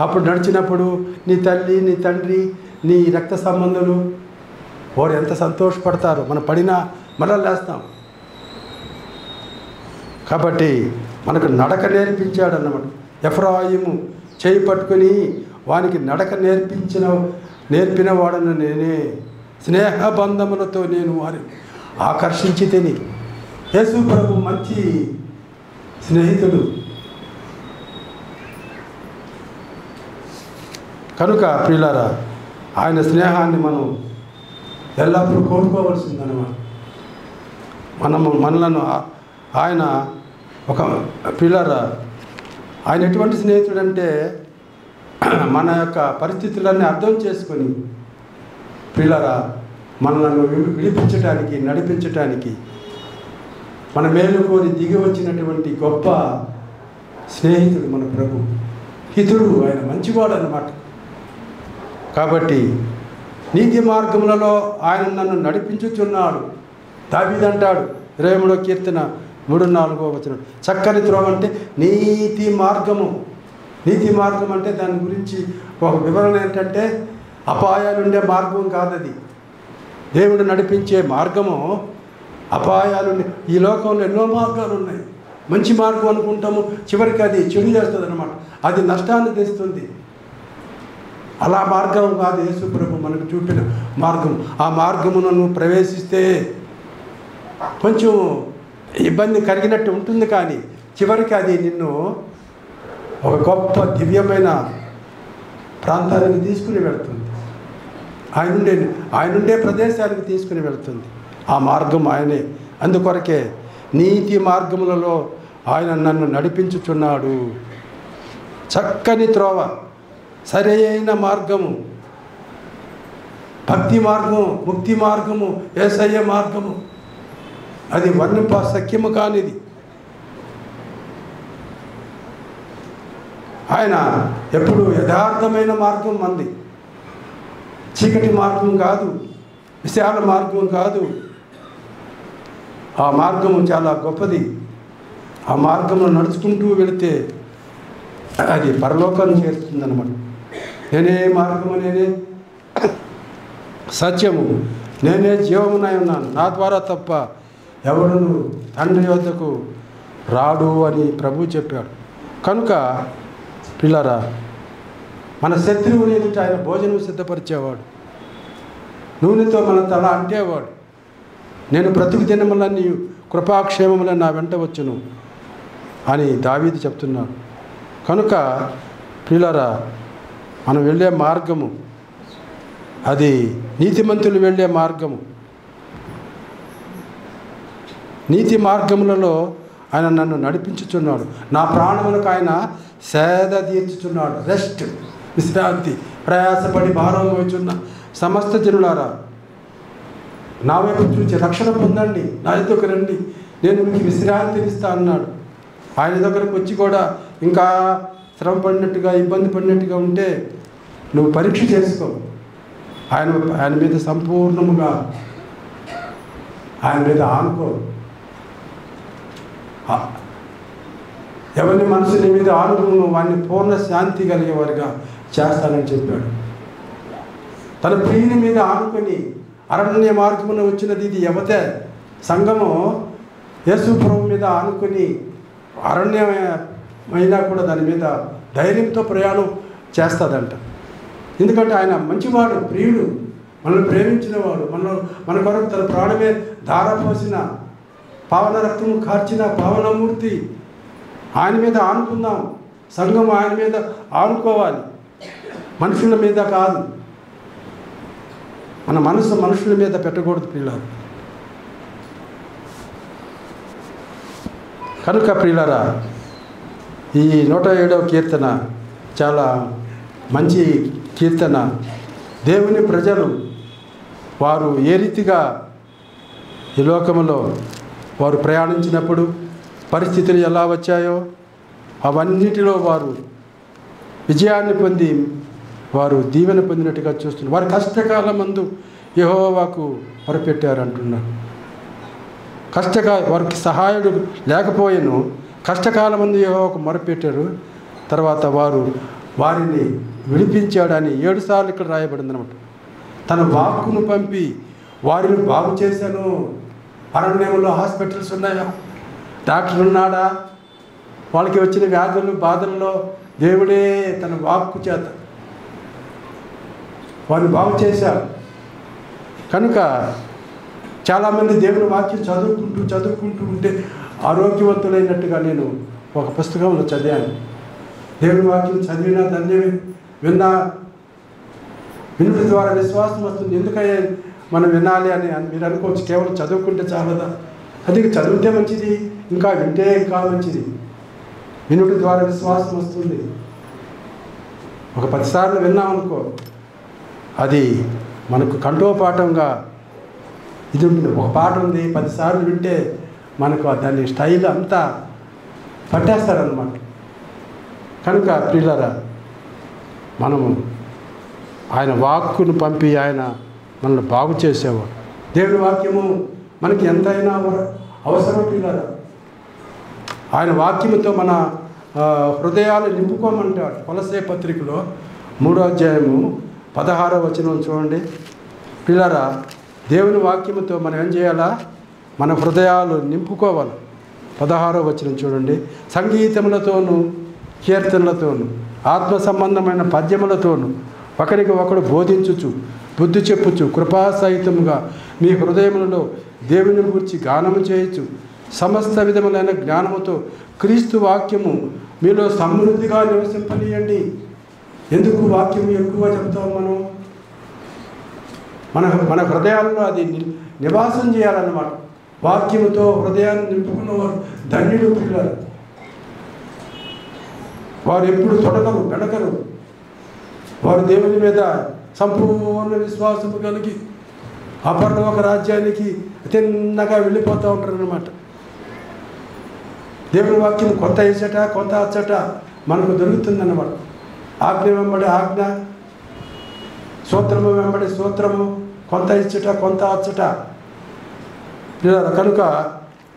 అప్పుడు నడిచినప్పుడు నీ తల్లి, నీ తండ్రి, నీ రక్త సంబంధులు వారు ఎంత సంతోషపడతారు. మనం పడినా మళ్ళా లేస్తాం. కాబట్టి మనకు నడక నేర్పించాడు అన్నమాట. ఎఫ్రాయిము చేయి పట్టుకుని వానికి నడక నేర్పిన వాడను నేనే, స్నేహ బంధములతో నేను వారిని ఆకర్షించి తిని. యేసు ప్రభు మంచి స్నేహితుడు కనుక ప్రియులారా, ఆయన స్నేహాన్ని మనం ఎల్లప్పుడూ కోరుకోవాల్సిందన్నమాట. మనలను ఆయన ఒక ప్రియులారా, ఆయన ఎటువంటి స్నేహితుడు అంటే మన యొక్క పరిస్థితులన్నీ అర్థం చేసుకొని ప్రియులారా మనలను విడిపించడానికి, నడిపించడానికి మన మేలు కోరి దిగి వచ్చినటువంటి గొప్ప స్నేహితుడు మన ప్రభు. హితుడు, ఆయన మంచివాడు అన్నమాట. కాబట్టి నీతి మార్గములలో ఆయన నన్ను నడిపించుచున్నాడు. దావీదు అంటాడు 23వ కీర్తన 3-4 వచనం, చక్కని త్రోవ అంటే నీతి మార్గము. నీతి మార్గం అంటే దాని గురించి ఒక వివరణ ఏంటంటే అపాయాలుండే మార్గం కాదది. దేవుడు నడిపించే మార్గము అపాయాలు. ఈ లోకంలో ఎన్నో మార్గాలు ఉన్నాయి. మంచి మార్గం అనుకుంటాము, చివరికి అది చెడు చేస్తుంది అన్నమాట. అది నష్టాన్ని తెస్తుంది. అలా మార్గం కాదు యేసు ప్రభు మనకు చూపిన మార్గం. ఆ మార్గమును ప్రవేశిస్తే కొంచెం ఇబ్బంది కలిగినట్టు ఉంటుంది, కానీ చివరికి అది నిన్ను ఒక గొప్ప దివ్యమైన ప్రాంతానికి తీసుకుని వెళ్తుంది. ఆయనుండే ప్రదేశానికి తీసుకుని వెళ్తుంది. ఆ మార్గం ఆయనే. అందుకొరకే నీతి మార్గములలో ఆయన నన్ను నడిపించుచున్నాడు. చక్కని త్రోవ, సరైన మార్గము, భక్తి మార్గము, ముక్తి మార్గము, యేసయ్య మార్గము. అది వర్ణింప సఖ్యము కానిది. ఆయన ఎప్పుడు యథార్థమైన మార్గం మంది, చీకటి మార్గం కాదు, విశాల మార్గం కాదు. ఆ మార్గము చాలా గొప్పది. ఆ మార్గంలో నడుచుకుంటూ వెళితే అది పరలోకాన్ని చేరుతుందన్నమాట. నేనే మార్గము, నేనే సత్యము, నేనే జీవమునై ఉన్నాను. నా ద్వారా తప్ప ఎవడును తండ్రి వద్దకు రాడు అని ప్రభు చెప్పాడు. కనుక పిల్లరా, మన శత్రువుని ఎదుట ఆయన భోజనం సిద్ధపరిచేవాడు, నూనెతో మన తల అంటేవాడు. నేను బ్రతుకు దినములన్నీ కృపాక్షేమములను నా వెంట వచ్చును అని దావీదు చెప్తున్నాడు. కనుక పిల్లరా, మనం వెళ్ళే మార్గము అది నీతిమంతులు వెళ్ళే మార్గము. నీతి మార్గములలో ఆయన నన్ను నడిపించుచున్నాడు. నా ప్రాణములకు ఆయన సేద తీర్చుచున్నాడు. రెస్ట్, విశ్రాంతి. ప్రయాసపడి భారం మోచున్న సమస్త జనులారా, నా వైపు చూచి రక్షణ పొందండి, నా దగ్గరకు రండి, నేను మీకు విశ్రాంతినిస్తా అన్నాడు. ఆయన దగ్గరకు వచ్చి కూడా ఇంకా శ్రమ పడినట్టుగా, ఇబ్బంది పడినట్టుగా ఉంటే నువ్వు పరీక్ష చేసుకో. ఆయన మీద సంపూర్ణముగా ఆయన మీద ఆనుకో. ఎవరిని మనసు నీ మీద ఆనుకును వాడిని పూర్ణ శాంతి కలిగేవారుగా చేస్తానని చెప్పాడు. తన ప్రియుని మీద ఆనుకొని అరణ్య మార్గమున వచ్చినది ఇది యువతే. సంఘము యేసు ప్రభువు మీద ఆనుకొని అరణ్యమైనా కూడా దాని మీద ధైర్యంతో ప్రయాణం చేస్తుందంట. ఎందుకంటే ఆయన మంచివాడు, ప్రియుడు, మనల్ని ప్రేమించినవాడు, మన కొరకు తన ప్రాణమే ధారపోసిన, పావన రక్తము కార్చిన పావనమూర్తి. ఆయన మీద ఆనుకుందాం. సంఘం ఆయన మీద ఆనుకోవాలి, మనుషుల మీద కాదు. మన మనసు మనుషుల మీద పెట్టకూడదు ప్రియులారా. కనుక ప్రియులారా, ఈ 107వ కీర్తన చాలా మంచి కీర్తన. దేవుని ప్రజలు వారు ఏ రీతిగా ఈ లోకంలో వారు ప్రయాణించినప్పుడు పరిస్థితులు ఎలా వచ్చాయో అవన్నిటిలో వారు విజయాన్ని పొంది వారు దీవెన పొందినట్టుగా చూస్తున్నారు. వారి కష్టకాలం మందు యెహోవాకు మొరపెట్టారు అంటున్నారు. వారికి సహాయుడు లేకపోయాను, కష్టకాలం మందు యెహోవాకు మొరపెట్టారు. తర్వాత వారిని విడిపించాడని 7 సార్లు ఇక్కడ రాయబడింది అనమాట. తన వాక్కును పంపి వారిని బాగు చేశాను. అరణ్యంలో హాస్పిటల్స్ ఉన్నాయా? డాక్టర్ ఉన్నాడా? వాళ్ళకి వచ్చిన వ్యాధులు బాధల్లో దేవుడే తన వాక్కు చేత వారిని బాగు చేశారు. కనుక చాలామంది దేవుని వాక్యం చదువుకుంటూ ఉంటే ఆరోగ్యవంతులైనట్టుగా నేను ఒక పుస్తకంలో చదివాను. దేవుని వాక్యం చదివినా ధన్యమే, వినుడి ద్వారా విశ్వాసం వస్తుంది. ఎందుకయ్యా మనం వినాలి అని మీరు అనుకోవచ్చు. కేవలం చదువుకుంటే చాలదా? అది చదివితే మంచిది, ఇంకా వింటే ఇంకా మంచిది. వినుడి ద్వారా విశ్వాసం వస్తుంది. ఒక 10 సార్లు విన్నామనుకో, అది మనకు కంఠోపాఠంగా ఇది ఉంటుంది. ఒక పాట ఉంది, 10 సార్లు వింటే మనకు దాని స్టైల్ అంతా పట్టేస్తారనమాట. కనుక ప్రియులారా, మనము ఆయన వాక్కును పంపి ఆయన మనల్ని బాగు చేసేవాడు. దేవుని వాక్యము మనకి ఎంతైనా అవసరం ప్రియులారా. ఆయన వాక్యముతో మన హృదయాలు నింపుకోమంటాడు. కొలసే పత్రికలో 3వ అధ్యాయము 16వ వచనం చూడండి ప్రియులారా. దేవుని వాక్యముతో మనం ఏం చేయాలా? మన హృదయాలు నింపుకోవాలి. 16వ వచనం చూడండి. సంగీతములతోనూ కీర్తనలతోనూ ఆత్మ సంబంధమైన పద్యములతోనూ ఒకరికి ఒకడు బోధించుచు బుద్ధి చెప్పుచు కృపాసహితముగా మీ హృదయములలో దేవుని గురించి గానము చేయొచ్చు. సమస్త విధములైన జ్ఞానముతో క్రీస్తు వాక్యము మీలో సమృద్ధిగా నివసింపనీయండి. ఎందుకు వాక్యము ఎక్కువ చెప్తాం మనం? మన హృదయాల్లో అది నివాసం చేయాలన్నమాట. వాక్యముతో హృదయాన్ని నింపుకున్నవారు ధన్యులు పిల్లలు. వారు ఎప్పుడు తొడగరు, వెనకరు. వారు దేవుని మీద సంపూర్ణ విశ్వాసము కలిగి అపరలోక రాజ్యానికి తిన్నగా వెళ్ళిపోతూ ఉంటారు అన్నమాట. దేవుని వాక్యం కొంత ఇచ్చట కొంత అచ్చట మనకు దొరుకుతుందన్నమాట. ఆజ్ఞ వెంబడి ఆజ్ఞ, సూత్రము వెంబడి సూత్రము, కొంత ఇచ్చట కొంత అచ్చట. కనుక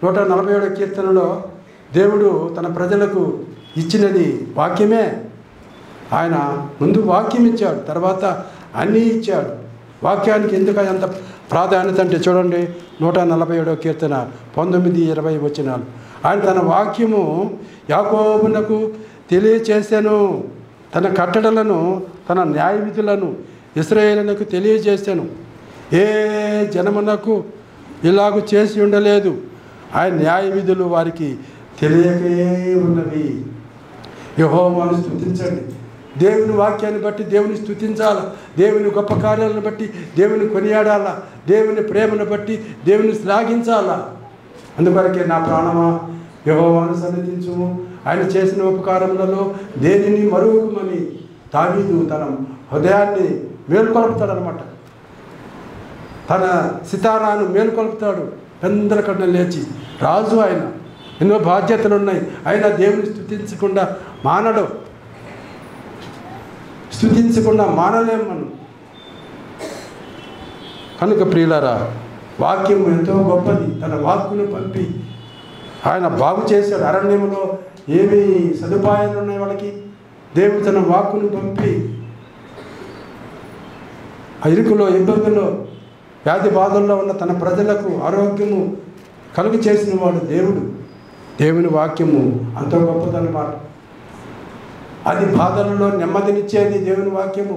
147వ కీర్తనలో దేవుడు తన ప్రజలకు ఇచ్చినది వాక్యమే. ఆయన ముందు వాక్యం ఇచ్చాడు, తర్వాత అన్నీ ఇచ్చాడు. వాక్యానికి ఎందుకు అంత ప్రాధాన్యత అంటే చూడండి 147వ కీర్తన 19-20 వచనాలు. ఆయన తన వాక్యము యాకోబునకు తెలియచేశాను, తన కట్టడలను తన న్యాయ విధులను ఇశ్రాయేలునకు తెలియజేశాను. ఏ జనమునకు ఇలాగూ చేసి ఉండలేదు. ఆయన న్యాయ విధులు వారికి తెలియకే ఉన్నవి. యెహోవాను స్తుతించండి. దేవుని వాక్యాన్ని బట్టి దేవుని స్తుతించాల. దేవుని గొప్ప కార్యాలను బట్టి దేవుని కొనియాడాల. దేవుని ప్రేమను బట్టి దేవుని శ్లాఘించాలా. అందువరకే నా ప్రాణమా యెహోవాను సన్నిధించుము, ఆయన చేసిన ఉపకారములలో దేనిని మరువకుమని దావీదు తన హృదయాన్ని మేల్కొల్పుతాడనమాట. తన సితారాను మేల్కొల్పుతాడు. అందరికన్నా లేచి రాజు ఆయన, ఎన్నో బాధ్యతలు ఉన్నాయి, అయినా దేవుని స్తుతించకుండా మానడు. స్తుతించకుండా మానలేము మనం. కనుక ప్రియులారా, వాక్యం ఎంతో గొప్పది. తన వాక్కును పంపి ఆయన బాగు చేశాడు. అరణ్యంలో ఏమి సదుపాయాలు ఉన్నాయి వాళ్ళకి, దేవుడు తన వాక్కును పంపి ఆ ఇరుకులో, ఇబ్బందుల్లో, వ్యాధి బాధల్లో ఉన్న తన ప్రజలకు ఆరోగ్యము కలుగు చేసిన వాడు దేవుడు. దేవుని వాక్యము అంత గొప్పదన్నమాట. అది బాధలలో నెమ్మదినిచ్చేది దేవుని వాక్యము.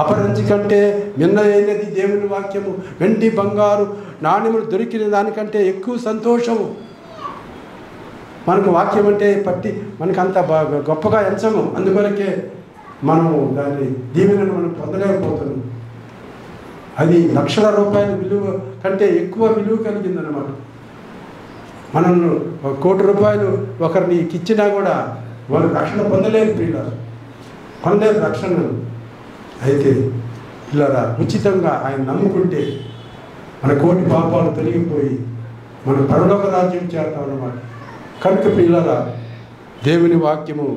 అపరంజి కంటే మిన్న అయినది దేవుని వాక్యము. వెండి బంగారు నాణ్యములు దొరికిన దానికంటే ఎక్కువ సంతోషము. మనకు వాక్యం అంటే పట్టి మనకు అంత గొప్పగా ఎంచము. అందుకొరకే మనము దాని దీవెనను మనం పొందలేకపోతున్నాం. అది లక్షల రూపాయల విలువ కంటే ఎక్కువ విలువ కలిగిందన్నమాట. మనం 1 కోటి రూపాయలు ఒకరికి ఇచ్చినా కూడా వాళ్ళు రక్షణ పొందలేరు ప్రియులారా, పొందలేరు రక్షణను. అయితే పిల్లరా, ఉచితంగా ఆయన నమ్ముకుంటే మన కోటి పాపాలు తొలగిపోయి మన పరలోక రాజ్యం చేస్తాం అన్నమాట. కనుక పిల్లరా, దేవుని వాక్యము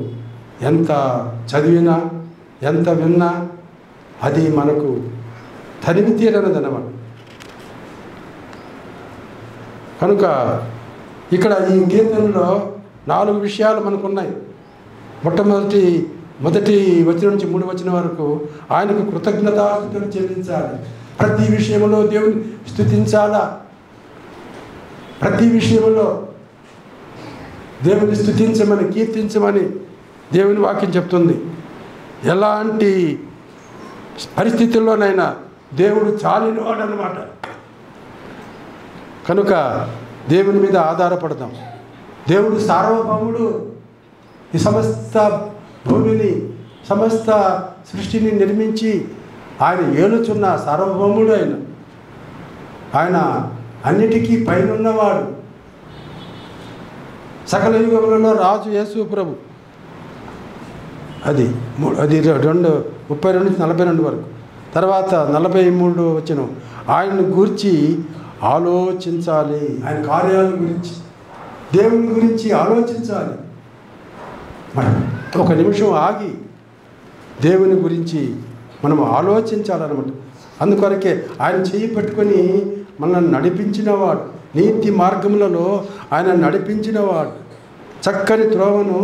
ఎంత చదివినా ఎంత విన్నా అది మనకు తనివి తీరనదన్నమాట. కనుక ఇక్కడ ఈ కీర్తనలో 4 విషయాలు మనకున్నాయి. మొదటి వచనం నుంచి 3 వచనం వరకు ఆయనకు కృతజ్ఞతాస్తుతులు చెల్లించాలి. ప్రతి విషయంలో దేవుని స్తుతించాలా. ప్రతి విషయంలో దేవుని స్తుతించమని, కీర్తించమని దేవుని వాక్యం చెప్తుంది. ఎలాంటి పరిస్థితుల్లోనైనా దేవుడు చాలినవాడు అన్నమాట. కనుక దేవుని మీద ఆధారపడదాం. దేవుడు సార్వభౌముడు. ఈ సమస్త భూమిని, సమస్త సృష్టిని నిర్మించి ఆయన ఏలుచున్న సార్వభౌముడు. ఆయన అన్నిటికీ పైనున్నవాడు. సకల యుగములలో రాజు యేసు ప్రభు. అది 32 నుంచి 42 వరకు. తర్వాత 43 వచనం, ఆయనను గూర్చి ఆలోచించాలి. ఆయన కార్యాల గురించి, దేవుని గురించి ఆలోచించాలి. మనం ఒక నిమిషం ఆగి దేవుని గురించి మనం ఆలోచించాలన్నమాట. అందుకొరకే ఆయన చేయి పట్టుకొని మనల్ని నడిపించినవాడు, నీతి మార్గములలో ఆయన నడిపించినవాడు, చక్కని త్రోవను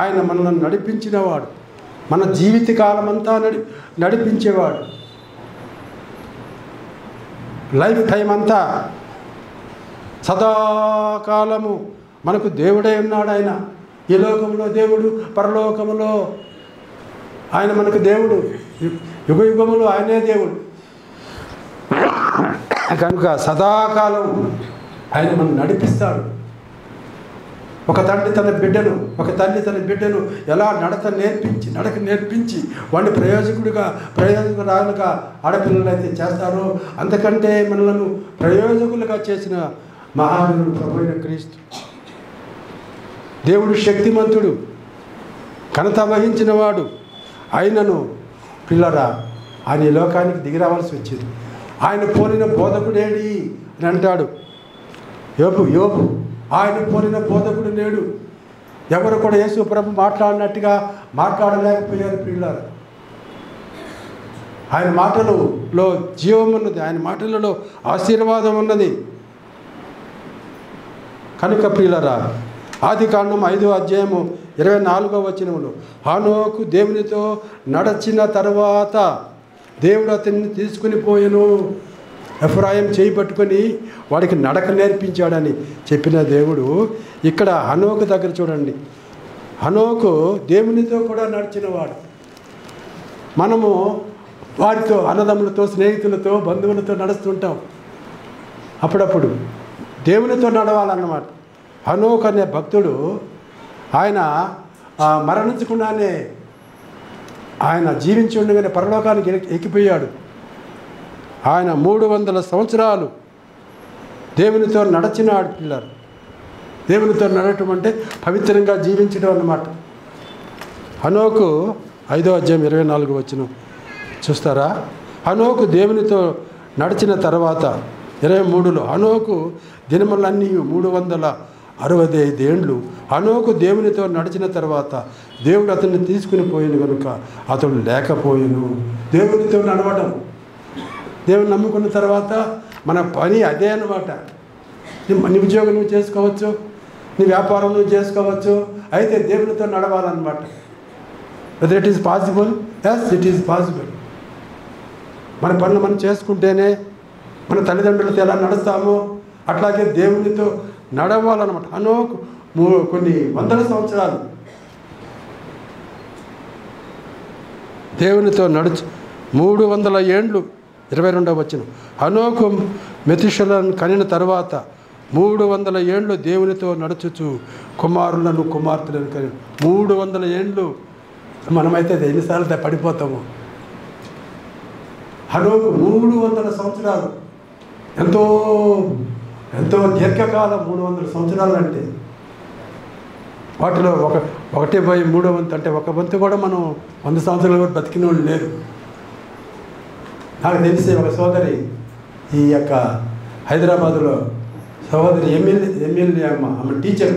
ఆయన మనల్ని నడిపించినవాడు, మన జీవిత కాలమంతా నడిపించేవాడు. లైఫ్ టైం అంతా సదాకాలము మనకు దేవుడే ఉన్నాడు. ఆయన ఈ లోకంలో దేవుడు, పరలోకములో ఆయన మనకు దేవుడు, యుగ యుగములో ఆయనే దేవుడు. కనుక సదాకాలం ఆయన మనం నడిపిస్తాడు. ఒక తల్లి తన బిడ్డను ఎలా నడక నేర్పించి వాడిని ప్రయోజకురాలుగా ఆడపిల్లలు అయితే చేస్తారో, అంతకంటే మనలను ప్రయోజకులుగా చేసిన మహావీరుడు ప్రభువైన క్రీస్తు. దేవుడు శక్తిమంతుడు, ఘనత వహించిన వాడు. ఆయనను పిల్లరా ఆయన ఈ లోకానికి దిగిరావాల్సి వచ్చింది. ఆయన పోలిన బోధకుడేడి అని అంటాడు యోబు. ఆయన పోలిన బోధకుడు లేడు. ఎవరు కూడా యేసు ప్రభు మాట్లాడినట్టుగా మాట్లాడలేకపోయారు పిల్లలు. ఆయన మాటలలో జీవం ఉన్నది, ఆయన మాటలలో ఆశీర్వాదం ఉన్నది. కనుక ప్రియులరా, ఆదికాండం 5వ అధ్యాయము 24వ వచనములో, హనోకు దేవునితో నడచిన తరువాత దేవుడు అతన్ని తీసుకుని పోయెను. ఎఫ్రాయిం చేయి పట్టుకొని వాడికి నడక నేర్పించాడని చెప్పిన దేవుడు ఇక్కడ హనోకు దగ్గర చూడండి. హనోకు దేవునితో కూడా నడిచినవాడు. మనము వారితో, అన్నదమ్ములతో, స్నేహితులతో, బంధువులతో నడుస్తుంటాం. అప్పుడప్పుడు దేవునితో నడవాలన్నమాట. హనోకు అనే భక్తుడు ఆయన మరణించకుండానే, ఆయన జీవించి ఉండగానే పరలోకానికి ఎక్కిపోయాడు. ఆయన 300 సంవత్సరాలు దేవునితో నడచినాడు పిల్లలు. దేవునితో నడవటం అంటే పవిత్రంగా జీవించడం అన్నమాట. హనోకు 5వ అధ్యాయం 24 వచనం చూస్తారా? హనోకు దేవునితో నడిచిన తర్వాత 23లో హనోకు దినములన్నీ 365 ఏండ్లు. హనోకు దేవునితో నడిచిన తర్వాత దేవుడు అతన్ని తీసుకుని పోయిన కనుక అతడు లేకపోయాను. దేవునితో నడవడం, దేవుని నమ్ముకున్న తర్వాత మన పని అదే అన్నమాట. నీ ఉద్యోగం నువ్వు చేసుకోవచ్చు, నీ వ్యాపారం నువ్వు చేసుకోవచ్చు, అయితే దేవునితో నడవాలన్నమాట. Whether it is possible? Yes, it is possible. మన పనులు మనం చేసుకుంటేనే మన తల్లిదండ్రులతో ఎలా నడుస్తామో అట్లాగే దేవునితో నడవాలన్నమాట. హనోకు కొన్ని వందల సంవత్సరాలు దేవునితో నడుచు 300 ఏండ్లు. 22వ వచనం హనోకు మెతుషలను కనిన తర్వాత 300 ఏండ్లు దేవునితో నడుచుచు కుమారులను కుమార్తెలను కని. 300 ఏండ్లు. మనమైతే ఎన్నిసార్లు పడిపోతాము. హనోకు 300 సంవత్సరాలు, ఎంతో ఎంతో దీర్ఘకాలం. 300 సంవత్సరాలు అంటే వాటిలో 1/3 వంతు అంటే 1 వంతు కూడా మనం 100 సంవత్సరాలు కూడా బతికిన వాళ్ళు లేరు. నాకు తెలిసి ఒక సోదరి ఈ యొక్క హైదరాబాదులో సహోదరి ఎమ్మెల్యే అమ్మ, ఆమె టీచర్,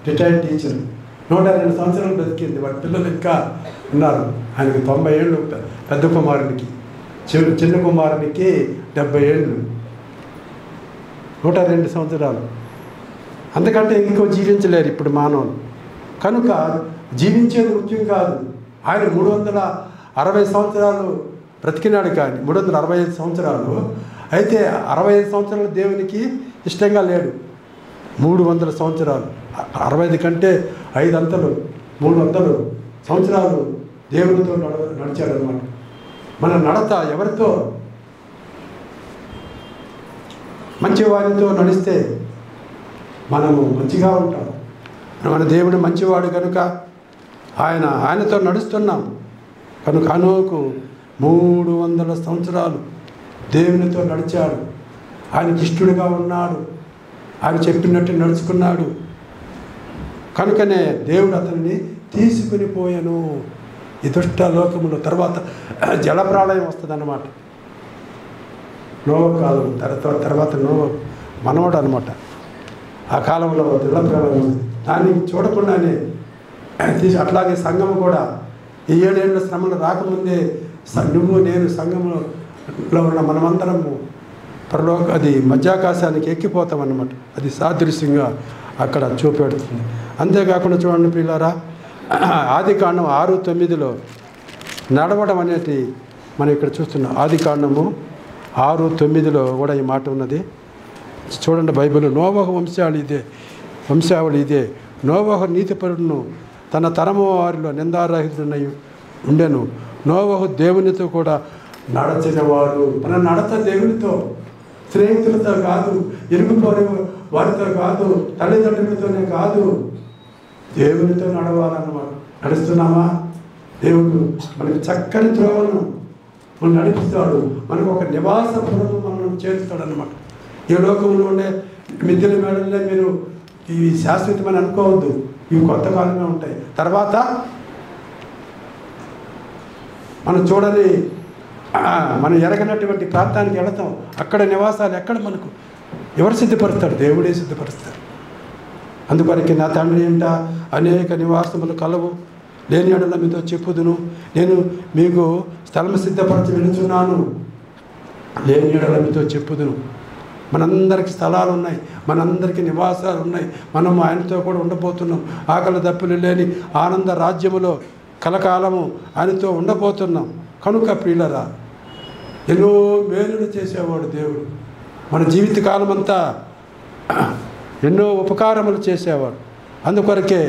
రిటైర్డ్ టీచర్, 102 సంవత్సరాలు బతికింది. వాటి పిల్లలు ఇంకా ఉన్నారు. ఆయనకి 90 ఏళ్ళు పెద్ద కుమారునికి, చిన్న కుమారునికి 70 ఏళ్ళు, 102 సంవత్సరాలు. అంతకంటే ఇంకో జీవించలేరు ఇప్పుడు మానవులు. కనుక జీవించేది ముఖ్యం కాదు. ఆయన 360 సంవత్సరాలు బ్రతికినాడు. కానీ 365 సంవత్సరాలు అయితే 65 సంవత్సరాలు దేవునికి ఇష్టంగా లేడు. 300 సంవత్సరాలు, 65 కంటే 5 అంతలు, 300 సంవత్సరాలు దేవునితో నడిచాడు అన్నమాట. మన నడత ఎవరితో? మంచి వారితో నడిస్తే మనము మంచిగా ఉంటాం. మన దేవుడు మంచివాడు కనుక ఆయనతో నడుస్తున్నాం. కనుక హనోకు 300 సంవత్సరాలు దేవునితో నడిచాడు. ఆయనకి ఇష్టడుగా ఉన్నాడు. ఆయన చెప్పినట్టు నడుచుకున్నాడు. కనుకనే దేవుడు అతన్ని తీసుకుని పోయాను ఈ దుష్ట లోకములో. తర్వాత జలప్రళయం వస్తుంది అన్నమాట. నోవహు కాలం తర్వాత నోవహు మనవడు అనమాట. ఆ కాలంలో జలప్రళయం వస్తుంది. దాన్ని చూడకుండానే అట్లాగే సంఘం కూడా ఈ 7 ఏళ్ళ శ్రమలు రాకముందే నువ్వు నేను సంఘంలో ఉన్న మనమందరము అది మధ్యాకాశానికి ఎక్కిపోతాం అన్నమాట. అది సాదృశ్యంగా అక్కడ చూపెడుతుంది. అంతేకాకుండా చూడండి పిల్లారా, ఆదికాండం 6:9 నడవడం అనేది మనం ఇక్కడ చూస్తున్నాం. ఆదికాండము 6:9 కూడా ఈ మాట ఉన్నది. చూడండి బైబిల్. నోవహు వంశావళి ఇదే. నోవహు నీతిపరుడును తన తరము వారిలో నిందారహితుడై ఉండెను. నోవహు దేవునితో కూడా నడచినవాడు. మన నడత దేవునితో, స్నేహితులతో కాదు, ఇరుగుపోని వారితో కాదు, తల్లిదండ్రులతోనే కాదు, దేవునితో నడవాలన్నమాట. నడుస్తున్నామా? దేవుడు మనకు చక్కని త్రోవను మనం నడిపిస్తాడు. మనకు ఒక నివాస పురము మనం చేరుస్తాడు అన్నమాట. ఈ లోకంలో ఉండే మిద్దెల మేడలే మీరు ఇవి శాశ్వతమని అనుకోవద్దు. ఇవి కొత్త కాలమే ఉంటాయి. తర్వాత మనం చూడని, మనం ఎరగనటువంటి ప్రాంతానికి వెళతాం. అక్కడ నివాసాలు ఎక్కడ మనకు ఎవరు సిద్ధపరుస్తాడు? దేవుడే సిద్ధపరుస్తాడు. అందుకొరకు నా తండ్రి ఏంట అనేక నివాసములు కలవు, లేని ఎడల మీతో చెప్పుదును, నేను మీకు స్థలం సిద్ధపరచి వెళుచున్నాను, లేని ఎడల మీతో చెప్పుదును. మనందరికీ స్థలాలు ఉన్నాయి, మనందరికీ నివాసాలు ఉన్నాయి. మనం ఆయనతో కూడా ఉండబోతున్నాం. ఆకలి దప్పులు లేని ఆనంద రాజ్యములో కలకాలము ఆయనతో ఉండబోతున్నాం. కనుక ప్రియులరా, ఎన్నో మేలులు చేసేవాడు దేవుడు. మన జీవితకాలం అంతా ఎన్నో ఉపకారములు చేసేవాడు. అందుకొరకే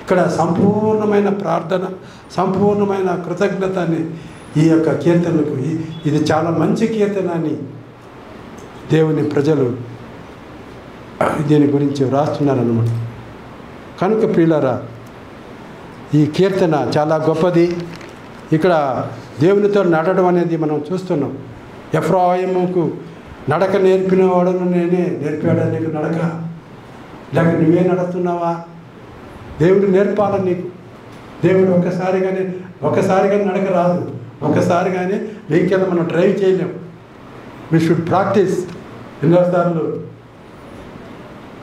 ఇక్కడ సంపూర్ణమైన ప్రార్థన, సంపూర్ణమైన కృతజ్ఞత అని ఈ యొక్క కీర్తనకు, ఇది చాలా మంచి కీర్తన అని దేవుని ప్రజలు దీని గురించి వ్రాస్తున్నారన్నమాట. కనుక ప్రియులారా, ఈ కీర్తన చాలా గొప్పది. ఇక్కడ దేవునితో నడవడం అనేది మనం చూస్తున్నాం. ఎఫ్రాయిముకు నడక నేర్పిన వాడును నేనే. నేర్పాడా నీకు నడక? లేక నువ్వే నడుస్తున్నావా? దేవుడు నేర్పాల నీకు. దేవుడు ఒక్కసారిగా నడక రాదు. ఒక్కసారిగానే వెహికల్ మనం డ్రైవ్ చేయలేం. We should practice. ఎన్నోసార్లు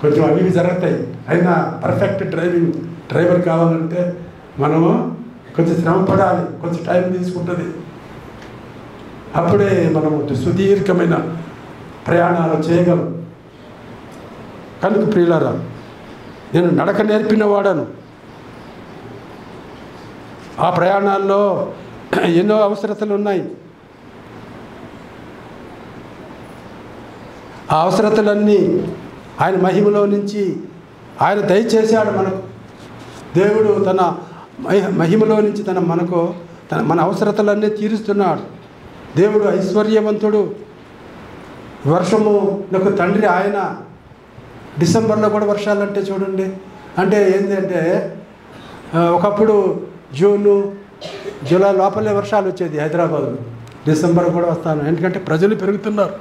కొంచెం అవి జరుగుతాయి. అయినా పర్ఫెక్ట్ డ్రైవర్ కావాలంటే మనము కొంచెం శ్రమ పడాలి, కొంచెం టైం తీసుకుంటుంది. అప్పుడే మనము సుదీర్ఘమైన ప్రయాణాలు చేయగలం. కనుక ప్రియులారా, నేను నడక నేర్పిన వాడను. ఆ ప్రయాణాల్లో ఎన్నో అవసరతలు ఉన్నాయి. ఆ అవసరతలన్నీ ఆయన మహిమలో నుంచి ఆయన దయచేశాడు మనకు. దేవుడు తన మహిమలో నుంచి మన అవసరతలన్నీ తీరుస్తున్నాడు. దేవుడు ఐశ్వర్యవంతుడు. వర్షమునకు తండ్రి ఆయన. డిసెంబర్లో కూడా వర్షాలంటే చూడండి, అంటే ఏంటంటే ఒకప్పుడు జూను జూలై లోపలే వర్షాలు వచ్చేది హైదరాబాద్లో. డిసెంబర్ కూడా వస్తాను, ఎందుకంటే ప్రజలు పెరుగుతున్నారు.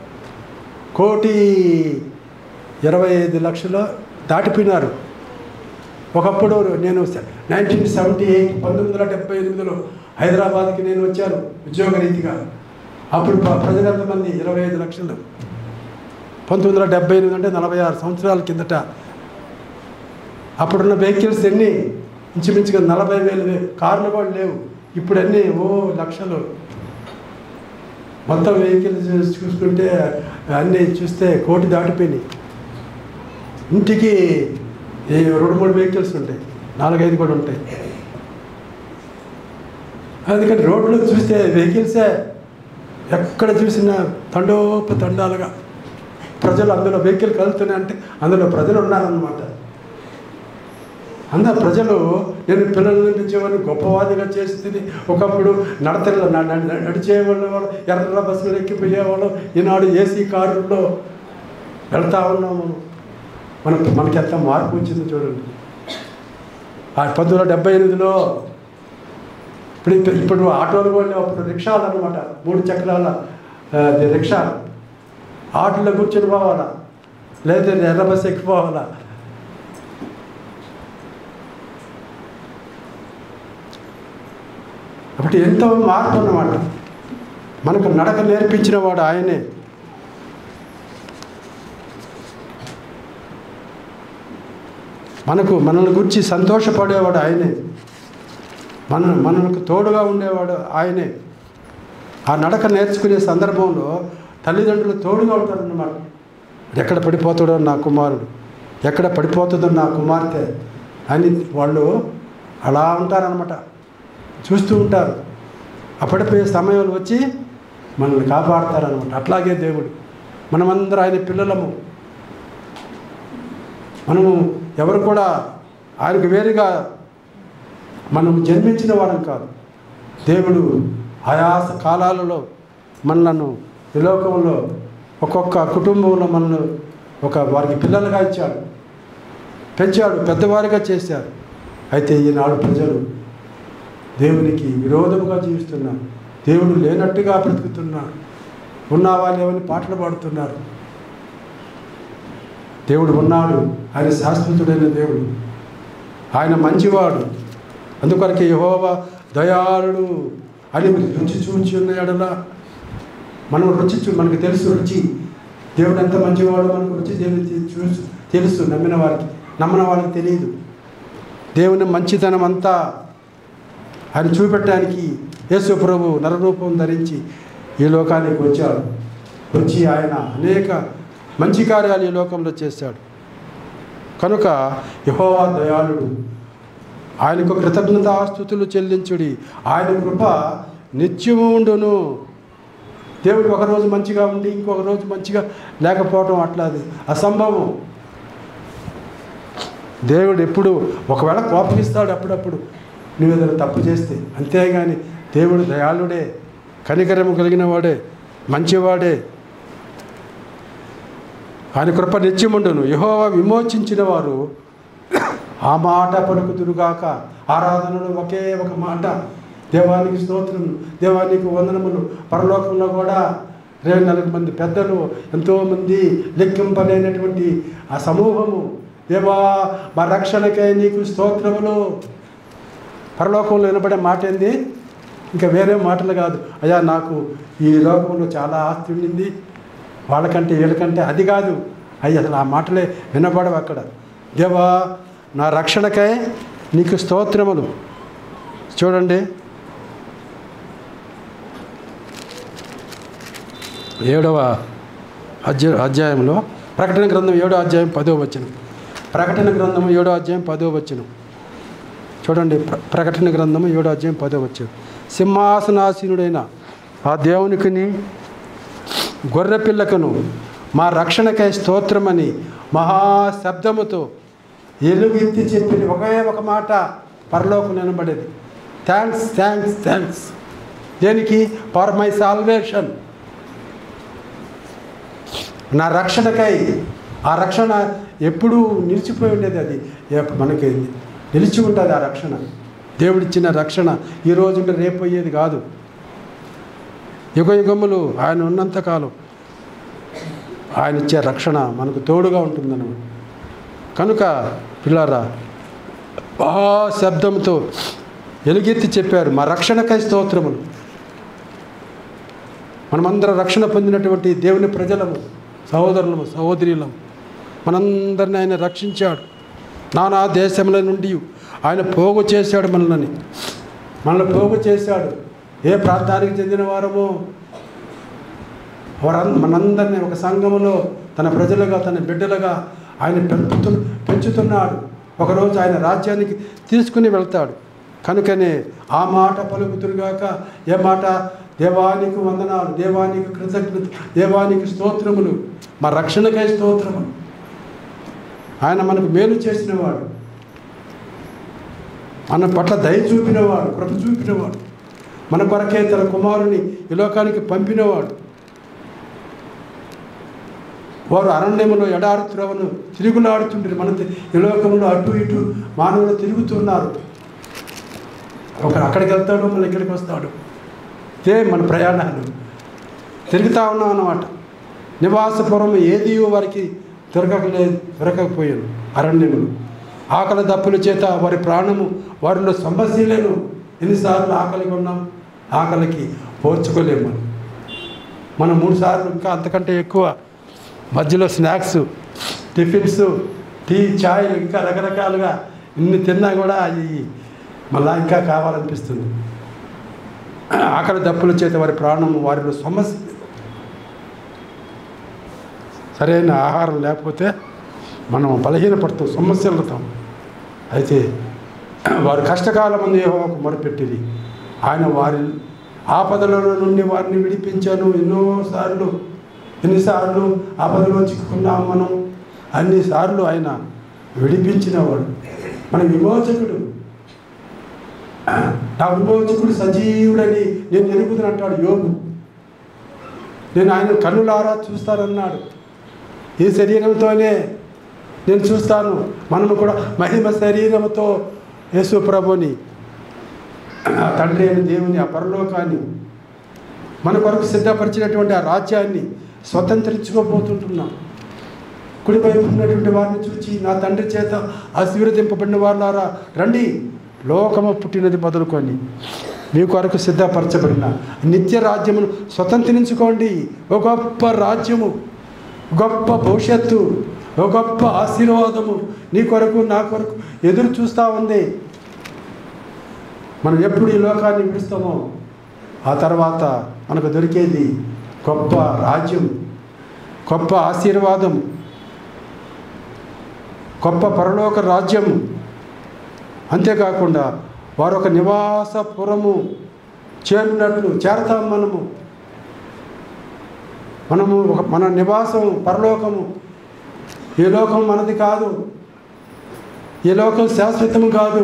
1,25,00,000 దాటిపోయినారు. ఒకప్పుడు నేను 1978లో హైదరాబాద్కి నేను వచ్చాను ఉద్యోగరీతిగా. అప్పుడు ప్రజలు ఎంతమంది? 25 లక్షలు. 1978 అంటే 46 సంవత్సరాల కిందట. అప్పుడున్న వెహికల్స్ ఎన్ని? ఇంచుమించుగా 40,000 కార్లు కూడా లేవు. ఇప్పుడు అన్నీ లక్షలు. మొత్తం వెహికల్స్ చూసుకుంటే అన్నీ చూస్తే 1,00,00,000 దాటిపోయినాయి. ఇంటికి 2-3 వెహికల్స్ ఉంటాయి, 4-5 కూడా ఉంటాయి. అందుకని రోడ్లో చూస్తే వెహికల్సే. ఎక్కడ చూసినా తండాలుగా ప్రజలు. అందులో వెహికల్ కలుగుతున్నాయి అంటే అందులో ప్రజలు ఉన్నారన్నమాట. అందరు ప్రజలు. నేను పిల్లల్ని పెంచేవాడిని, గొప్పవాదిగా చేస్తుంది. ఒకప్పుడు నడిచేవాళ్ళు, ఎర్ర బస్సులు ఎక్కిపోయేవాళ్ళు. ఈనాడు ఏసీ కారుల్లో వెళ్తా ఉన్నాము. మనకి ఎంత మార్పు వచ్చింది చూడండి. 1978లో ఇప్పుడు ఆటోలు కూడా అప్పుడు రిక్షాలు అనమాట, 3 చక్రాల రిక్షా. ఆటోలో కూర్చొని పోవాలా, లేదా ఎర్ర బస్సు ఎక్కిపోవాలా. కాబట్టి ఎంతో మార్పు అన్నమాట. మనకు నడక నేర్పించిన వాడు ఆయనే. మనల్ని గురించి సంతోషపడేవాడు ఆయనే. మనకు తోడుగా ఉండేవాడు ఆయనే. ఆ నడక నేర్చుకునే సందర్భంలో తల్లిదండ్రులు తోడుగా ఉంటారన్నమాట. ఎక్కడ పడిపోతాడో నా కుమారుడు, ఎక్కడ పడిపోతుందో నా కుమార్తె అని వాళ్ళు అలా ఉంటారనమాట. చూస్తూ ఉంటారు. ఆ పడిపోయే సమయంలో వచ్చి మనల్ని కాపాడతారనమాట. అట్లాగే దేవుడు. మనమందరం ఆయన పిల్లలము. మనము ఎవరు కూడా ఆయనకు వేరుగా మనం జన్మించిన వారం కాదు. దేవుడు ఆయాస కాలాలలో మనలను ఈ లోకంలో ఒక్కొక్క కుటుంబంలో మనల్ని వారికి పిల్లలుగా ఇచ్చాడు, పెంచాడు, పెద్దవారిగా చేశారు. అయితే ఈనాడు ప్రజలు దేవునికి విరోధముగా జీవిస్తున్నారు. దేవుడు లేనట్టుగా బ్రతుకుతున్నారు. ఉన్నావా లేవని పాటలు పాడుతున్నారు. దేవుడు ఉన్నాడు. ఆయన శాశ్వతుడైన దేవుడు. ఆయన మంచివాడు. అందుకొరకే యెహోవా దయాళుడు అని రుచి చూచి ఉన్నాడలా. మనకు తెలుసు రుచి. దేవుడు ఎంత మంచివాడు మనకు రుచి తెలుసు. నమ్మిన వారికి తెలియదు. దేవుని మంచితనం అంతా ఆయన చూపెట్టడానికి యేసు ప్రభు నరరూపం ధరించి ఈ లోకానికి వచ్చాడు. వచ్చి ఆయన అనేక మంచి కార్యాలు ఈ లోకంలో చేశాడు. కనుక యెహోవా దయాళుడు. ఆయనకు కృతజ్ఞతాస్తుతులు చెల్లించుడి. ఆయన కృప నిత్యము ఉండును. దేవుడు ఒకరోజు మంచిగా ఉండి ఇంకొక రోజు మంచిగా లేకపోవటం అట్లా అది అసంభవం. దేవుడు ఎప్పుడు ఒకవేళ కోపగిస్తాడు అప్పుడప్పుడు నువ్వు ఏదైనా తప్పు చేస్తే, అంతేగాని దేవుడు దయాళుడే, కనికరము కలిగిన వాడే, మంచివాడే. ఆయన కృప నిత్యముండును. యెహోవా విమోచించిన వారు ఆ మాట పలుకుదురుగాక. ఆరాధనలు ఒకే ఒక మాట. దేవానికి స్తోత్రములు, దేవానికి వందనములు. పరలోకంలో కూడా 24 మంది పెద్దలు, ఎంతోమంది లెక్కింపలేనటువంటి ఆ సమూహము. దేవా మా రక్షణకై నీకు స్తోత్రములు. పరలోకంలో వినబడే మాట ఏంది? ఇంకా వేరే మాటలు కాదు. అయ్యా నాకు ఈ లోకంలో చాలా ఆస్తి ఉండింది, వాళ్ళకంటే వీళ్ళకంటే, అది కాదు అయ్యి. అసలు ఆ మాటలే వినబడవు అక్కడ. దేవా నా రక్షణకై నీకు స్తోత్రములు. చూడండి 7వ అధ్యాయంలో ప్రకటన గ్రంథం 7వ అధ్యాయం 10వ వచనం. ప్రకటన గ్రంథం 7వ అధ్యాయం 10వ వచనం చూడండి. ప్రకటన గ్రంథం 7వ అధ్యాయం 10వ వచనం. సింహాసనాసీనుడైన ఆ దేవునికిని గొర్రెపిల్లకును మా రక్షణకై స్తోత్రమని మహాశబ్దముతో ఎలుగెత్తి చెప్పిన ఒకే ఒక మాట పరలోకం వినబడేది. Thanks thanks thanks. దేనికి? For my salvation. నా రక్షణకై. ఆ రక్షణ ఎప్పుడూ నిలిచిపోయి ఉండేది. అది మనకి నిలిచి ఉంటుంది ఆ రక్షణ. దేవుడిచ్చిన రక్షణ ఈ రోజు రేపు అయ్యేది కాదు. యుగ యుగములు ఆయన ఉన్నంతకాలం ఆయన ఇచ్చే రక్షణ మనకు తోడుగా ఉంటుందన్నమాట. కనుక పిల్లారా శబ్దంతో ఎలుగెత్తి చెప్పారు, మా రక్షణకై స్తోత్రములు. మనమందరం రక్షణ పొందినటువంటి దేవుని ప్రజలము, సహోదరులము, సహోదరులము. మనందరిని ఆయన రక్షించాడు. నానా దేశముల నుండి ఆయన పోగు చేశాడు. మనల్ని పోగు చేశాడు. ఏ ప్రాంతానికి చెందిన వారమో మనందరినీ ఒక సంఘములో తన ప్రజలుగా, తన బిడ్డలుగా ఆయన పెంచుతున్నాడు. ఒకరోజు ఆయన రాజ్యానికి తీసుకుని వెళ్తాడు. కనుకనే ఆ మాట పలుకుతురుగాక. ఏ మాట? దేవానికి వందనాలు, దేవానికి కృతజ్ఞత, దేవానికి స్తోత్రములు, మా రక్షణకై స్తోత్రములు. ఆయన మనకు మేలు చేసినవాడు, మన పట్ల దయ చూపినవాడు, కృప చూపినవాడు, మన కొరకే తన కుమారుని ఈ లోకానికి పంపినవాడు. వారు అరణ్యములో ఎడారి త్రోవను తిరుగులాడుతుంటారు. మన ఈ లోకంలో అటు ఇటు మానవులు తిరుగుతున్నారు. ఒకరు అక్కడికి వెళ్తాడు, మళ్ళీ ఇక్కడికి వస్తాడు. ఇదే మన ప్రయాణాలు. తిరుగుతూ ఉన్నాం అన్నమాట. నివాసపురం ఏది వారికి దొరకకపోయాను. అరణ్యములు ఆకలి దప్పుల చేత వారి ప్రాణము వారిలో సమస్యలను. ఎన్నిసార్లు ఆకలిగా ఉన్నాం, ఆకలికి పోర్చుకోలేము మనం 3 సార్లు, ఇంకా అంతకంటే ఎక్కువ. మధ్యలో స్నాక్స్, టిఫిన్స్, టీ, ఛాయ్, ఇంకా రకరకాలుగా ఇన్ని తిన్నా కూడా అవి మళ్ళా ఇంకా కావాలనిపిస్తుంది. ఆకలి దప్పుల చేత వారి ప్రాణము వారిలో సమస్య. సరైన ఆహారం లేకపోతే మనం బలహీనపడతాం, సమస్యలుతాం. అయితే వారు కష్టకాలం మంది యెహోవాకు మొరపెట్టిరి. ఆయన వారి ఆపదలలో నుండి వారిని విడిపించాను. ఎన్నిసార్లు ఆపదలో చిక్కుకున్నాం మనం. అన్నిసార్లు ఆయన విడిపించినవాడు, మన విమోచకుడు. నా విమోచకుడు సజీవుడని నేను ఎరుగుతున్నట్టాడు యోగు. నేను ఆయన కన్నులారా చూస్తానన్నాడు. ఈ శరీరంతోనే నేను చూస్తాను. మనము కూడా మహిమ శరీరంతో యేసు ప్రభుని, తండ్రి అయిన దేవుని, ఆ పరలోకాన్ని, మన కొరకు సిద్ధపరిచినటువంటి ఆ రాజ్యాన్ని స్వతంత్రించుకోబోతుంటున్నాం. కుడివైపు ఉన్నటువంటి వారిని చూచి, నా తండ్రి చేత ఆశీర్వదింపబడిన వారులారా రండి, లోకము పుట్టినది మొదలుకొని మీ కొరకు సిద్ధపరచబడిన నిత్య రాజ్యమును స్వతంత్రించుకోండి. ఒక గొప్ప రాజ్యము, గొప్ప భవిష్యత్తు, ఒక గొప్ప ఆశీర్వాదము నీ కొరకు, నా కొరకు ఎదురు చూస్తూ ఉంది. మనం ఎప్పుడు ఈ లోకాన్ని విడుస్తామో ఆ తర్వాత మనకు దొరికేది గొప్ప రాజ్యం, గొప్ప ఆశీర్వాదం, గొప్ప పరలోక రాజ్యము. అంతేకాకుండా వారు ఒక నివాసపురము చేరినట్లు చేరతాం. మనము మన నివాసం పరలోకము. ఈ లోకం మనది కాదు, ఈ లోకం శాశ్వతము కాదు.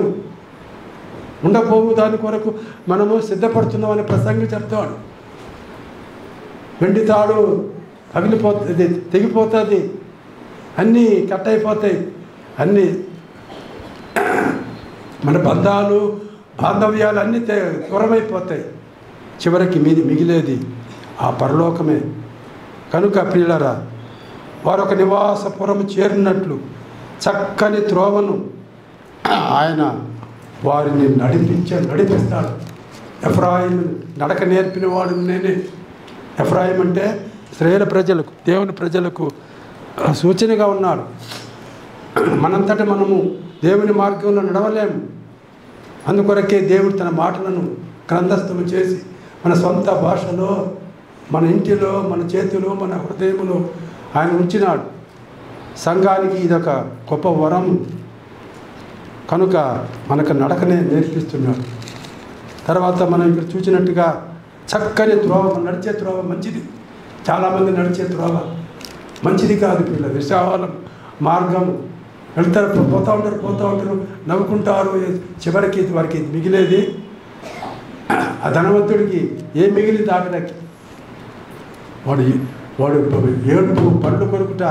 ఉండబోవు దాని కొరకు మనము సిద్ధపడుతున్నామని ప్రసంగి చెప్తాడు. వెండి తాడు పగిలిపోతుంది, తెగిపోతుంది, అన్నీ కట్ అయిపోతాయి, అన్నీ మన బంధాలు, బాంధవ్యాలు అన్నీ దూరమైపోతాయి. చివరికి మిగిలేది ఆ పరలోకమే. కనుక ప్రియులరా, వారు ఒక నివాసపురం చేరినట్లు చక్కని త్రోవను ఆయన వారిని నడిపిస్తాడు. ఎఫ్రాయిం నడక నేర్పిన వాడు నేనే. ఎఫ్రాయిం అంటే ఇశ్రాయేలు ప్రజలకు, దేవుని ప్రజలకు సూచనగా ఉన్నాడు. మనంతటా మనము దేవుని మార్గంలో నడవలేము. అందుకొరకే దేవుడు తన మాటలను గ్రంథస్థం చేసి మన సొంత భాషలో, మన ఇంటిలో, మన చేతిలో, మన హృదయంలో ఆయన ఉంచినాడు. సంఘానికి ఇదొక గొప్ప వరం. కనుక మనకు నడకనే నేర్పిస్తున్నాడు. తర్వాత మనం ఇక్కడ చూసినట్టుగా చక్కని త్రోవ, నడిచే త్రోవ మంచిది. చాలామంది నడిచే త్రోవ మంచిది కాదు. పిల్లలు విశాల మార్గం వెళ్తారు, పోతూ ఉంటారు, నవ్వుకుంటారు. చివరికి వారికి మిగిలేది, ఆ ధనవంతుడికి ఏం మిగిలింది ఆఖరికి? వాడు ఏడుపు పళ్ళు కొరుకుట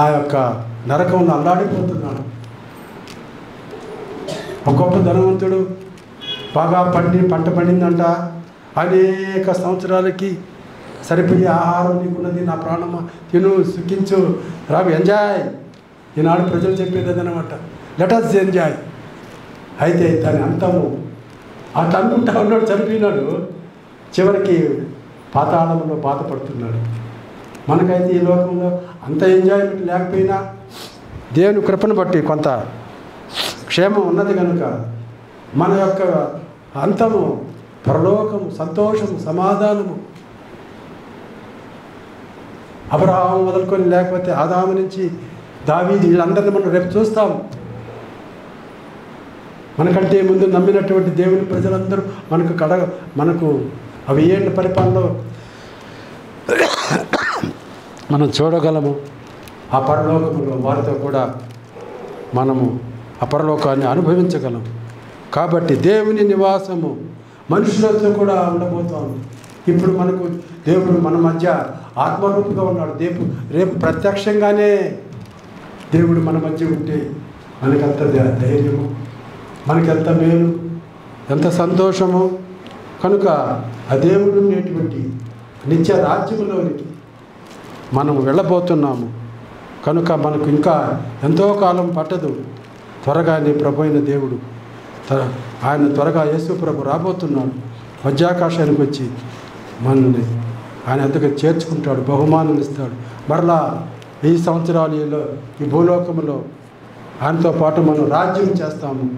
ఆ యొక్క నరకంలో అల్లాడిపోతున్నాడు. ఒక గొప్ప ధనవంతుడు బాగా పంట పండిందంట. అనేక సంవత్సరాలకి సరిపోయే ఆహారం నీకున్నది, నా ప్రాణమ తిను, సుఖించు, రాబు, ఎంజాయ్. ఈనాడు ప్రజలు చెప్పేది అదనమాట, లెట్ us ఎంజాయ్. అయితే దాని అంతము అట్లా అనుకుంటా ఉన్నాడు, చనిపోయినాడు. చివరికి పాతాళంలో బాధపడుతున్నాడు. మనకైతే ఈ లోకంలో అంత ఎంజాయ్మెంట్ లేకపోయినా దేవుని కృపను బట్టి కొంత క్షేమం ఉన్నది కనుక మన యొక్క అంతము పరలోకము, సంతోషము, సమాధానము. అబ్రహాము మొదలుకొని లేకపోతే ఆదాము నుంచి దావీదు వీళ్ళందరినీ మనం రేపు చూస్తాం. మనకంటే ముందు నమ్మినటువంటి దేవుని ప్రజలందరూ మనకు అవి ఏంటి పరిపాలనలో మనం చూడగలము. ఆ పరలోకములో వారితో కూడా మనము ఆ పరలోకాన్ని అనుభవించగలం. కాబట్టి దేవుని నివాసము మనుషులతో కూడా ఉండబోతోంది. ఇప్పుడు మనకు దేవుడు మన మధ్య ఆత్మరూపుగా ఉన్నాడు. రేపు ప్రత్యక్షంగానే దేవుడు మన మధ్య ఉంటే మనకెంత ధైర్యము, మనకెంత మేలు, ఎంత సంతోషము. కనుక ఆ దేవుడు ఉండేటువంటి నిత్య రాజ్యంలోనికి మనం వెళ్ళబోతున్నాము. కనుక మనకు ఇంకా ఎంతో కాలం పట్టదు. త్వరగానే ప్రభు అయిన దేవుడు ఆయన త్వరగా యేసు ప్రభు రాబోతున్నాడు. మధ్యాకాశానికి వచ్చి మనల్ని ఆయన ఎంతగా చేర్చుకుంటాడు, బహుమానం ఇస్తాడు. మరలా 1000 సంవత్సరాలు ఈ భూలోకంలో ఆయనతో పాటు మనం రాజ్యం చేస్తాము.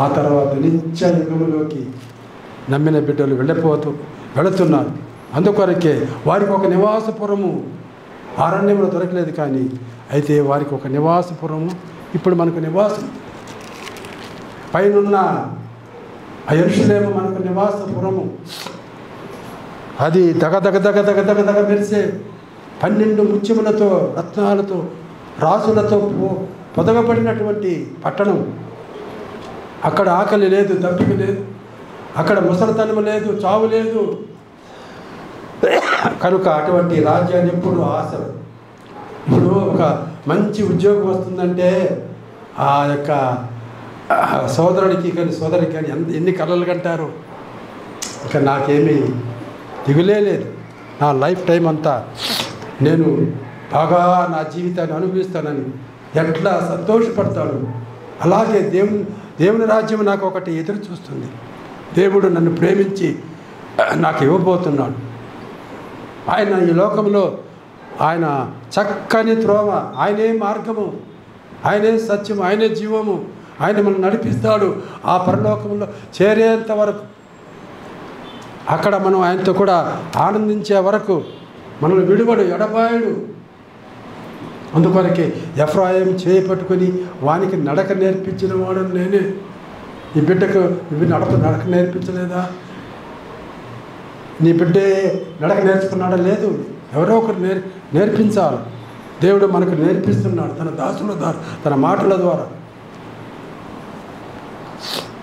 ఆ తర్వాత నిత్య యుగంలోకి నమ్మిన బిడ్డలు వెళుతున్నారు. అందుకొరకే వారికి ఒక నివాసపురము అరణ్యంలో దొరకలేదు. కానీ అయితే వారికి ఒక నివాసపురము, ఇప్పుడు మనకు నివాసం పైనున్న ఆ యెరూషలేము మనకు నివాసపురము. అది దగ మెరిసే 12 ముత్యములతో, రత్నాలతో, రాసులతో పొదగబడినటువంటి పట్టణం. అక్కడ ఆకలి లేదు, దప్పిక లేదు, అక్కడ ముసలితనము లేదు, చావు లేదు. కనుక అటువంటి రాజ్యాన్ని ఎప్పుడు ఆశ. ఇప్పుడు ఒక మంచి ఉద్యోగం వస్తుందంటే ఆ యొక్క సోదరుడికి కానీ సోదరికి కానీ ఎన్ని కలలు కంటారు. ఇక నాకేమీ దిగులే లేదు. నా లైఫ్ టైం అంతా నేను బాగా నా జీవితాన్ని అనుభవిస్తానని ఎట్లా సంతోషపడతాడు. అలాగే దేవుని రాజ్యం నాకు ఒకటి ఎదురు చూస్తుంది. దేవుడు నన్ను ప్రేమించి నాకు ఇవ్వబోతున్నాడు. ఆయన ఈ లోకంలో ఆయన చక్కని త్రోవ, ఆయనే మార్గము, ఆయనే సత్యము, ఆయనే జీవము. ఆయన మనం నడిపిస్తాడు ఆ పరలోకంలో చేరేంత వరకు. అక్కడ మనం ఆయనతో కూడా ఆనందించే వరకు మనల్ని విడువడు, ఎడబాయుడు. అందుకొరకే ఎఫ్రాయిం చేపట్టుకొని వానికి నడక నేర్పించిన వాడు నేనే. ఈ బిడ్డకు ఇవి నడక నేర్పించలేదా? నీ బిడ్డే నడక నేర్చుకున్నాడా? లేదు, ఎవరో ఒకరు నేర్పించాలి. దేవుడు మనకు నేర్పిస్తున్నాడు తన దాసుల ద్వారా, తన మాటల ద్వారా.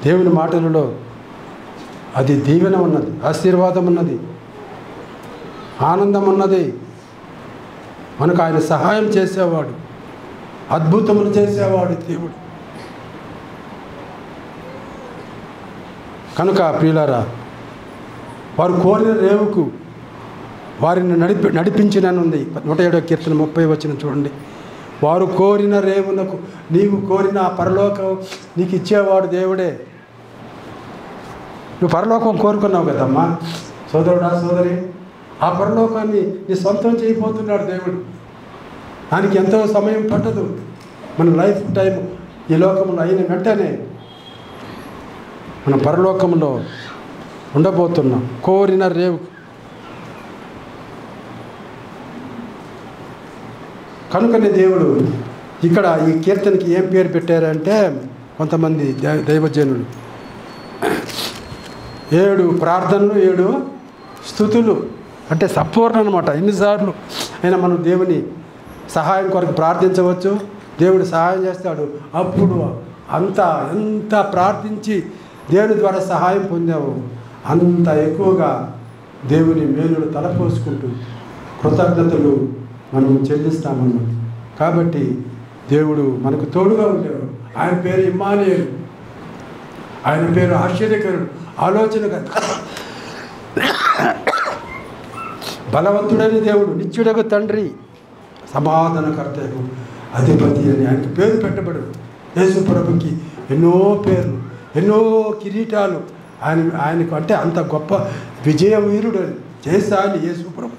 దేవుని మాటలలో అది దీవెన ఉన్నది, ఆశీర్వాదం ఉన్నది, ఆనందం ఉన్నది. మనకు ఆయన సహాయం చేసేవాడు, అద్భుతములు చేసేవాడు దేవుడు. కనుక ప్రియులారా, వారు కోరిన రేవుకు వారిని నడిపించిననుంది. 107వ కీర్తన 30 వచనం చూడండి. వారు కోరిన రేవునకు నీవు కోరిన ఆ పరలోకం నీకు ఇచ్చేవాడు దేవుడే. నువ్వు పరలోకం కోరుకున్నావు కదమ్మా సోదరుడా సోదరి. ఆ పరలోకాన్ని నీ సొంతం చేయబోతున్నాడు దేవుడు. దానికి ఎంతో సమయం పట్టదు. మన లైఫ్ టైం ఈ లోకంలో అయిన వెంటనే మనం పరలోకంలో ఉండబోతున్నాం. కోరిన రేవు. కనుకనే దేవుడు ఇక్కడ ఈ కీర్తనకి ఏం పేరు పెట్టారంటే కొంతమంది దైవజనులు 7 ప్రార్థనలు 7 స్తుతులు అంటే సంపూర్ణ అనమాట. ఎన్నిసార్లు అయినా మనం దేవుని సహాయం కొరకు ప్రార్థించవచ్చు. దేవుడు సహాయం చేస్తాడు. అప్పుడు ఎంత ప్రార్థించి దేవుని ద్వారా సహాయం పొందావు అంత ఎక్కువగా దేవుని మేలుడు తలపోసుకుంటూ కృతజ్ఞతలు మనం చెల్లిస్తామన్నాం. కాబట్టి దేవుడు మనకు తోడుగా ఉండేవాడు. ఆయన పేరు ఇమ్మానుయేలు. ఆయన పేరు ఆశ్చర్యకరుడు, ఆలోచనకర్త, బలవంతుడైన దేవుడు, నిత్యుడకు తండ్రి, సమాధానకర్తకు అధిపతి అని ఆయనకు పేరు పెట్టబడు. యేసు ప్రభుకి ఎన్నో పేర్లు, ఎన్నో కిరీటాలు. ఆయనకు అంటే అంత గొప్ప విజయ వీరుడు, జయశాలి యేసు ప్రభు.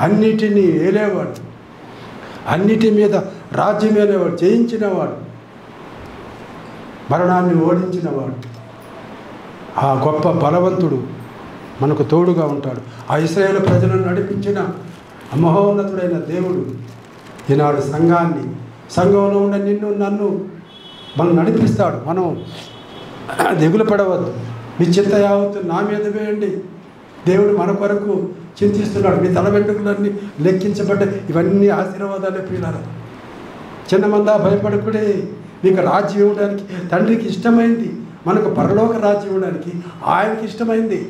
అన్నిటినీ ఏలేవాడు, అన్నిటి మీద రాజ్యం ఏలేవాడు, జయించినవాడు, మరణాన్ని ఓడించినవాడు. ఆ గొప్ప బలవంతుడు మనకు తోడుగా ఉంటాడు. ఆ ఇశ్రాయేలు ప్రజలను నడిపించిన మహోన్నతుడైన దేవుడు ఈనాడు సంఘంలో ఉన్న నిన్ను నన్ను మనం నడిపిస్తాడు. మనం దిగులు పడవద్దు. మీ చింత యావత్తు నా మీద వేయండి. దేవుడు మన కొరకు చింతిస్తున్నాడు. మీ తల వెంట్రుకలన్నీ లెక్కించబడ్డాయి. ఇవన్నీ ఆశీర్వాదాలే ప్రియులారా. చిన్నమందా భయపడకుడే. మీకు రాజ్యం ఇవ్వడానికి తండ్రికి ఇష్టమైంది. మనకు పరలోక రాజ్యం ఇవ్వడానికి ఆయనకి ఇష్టమైంది.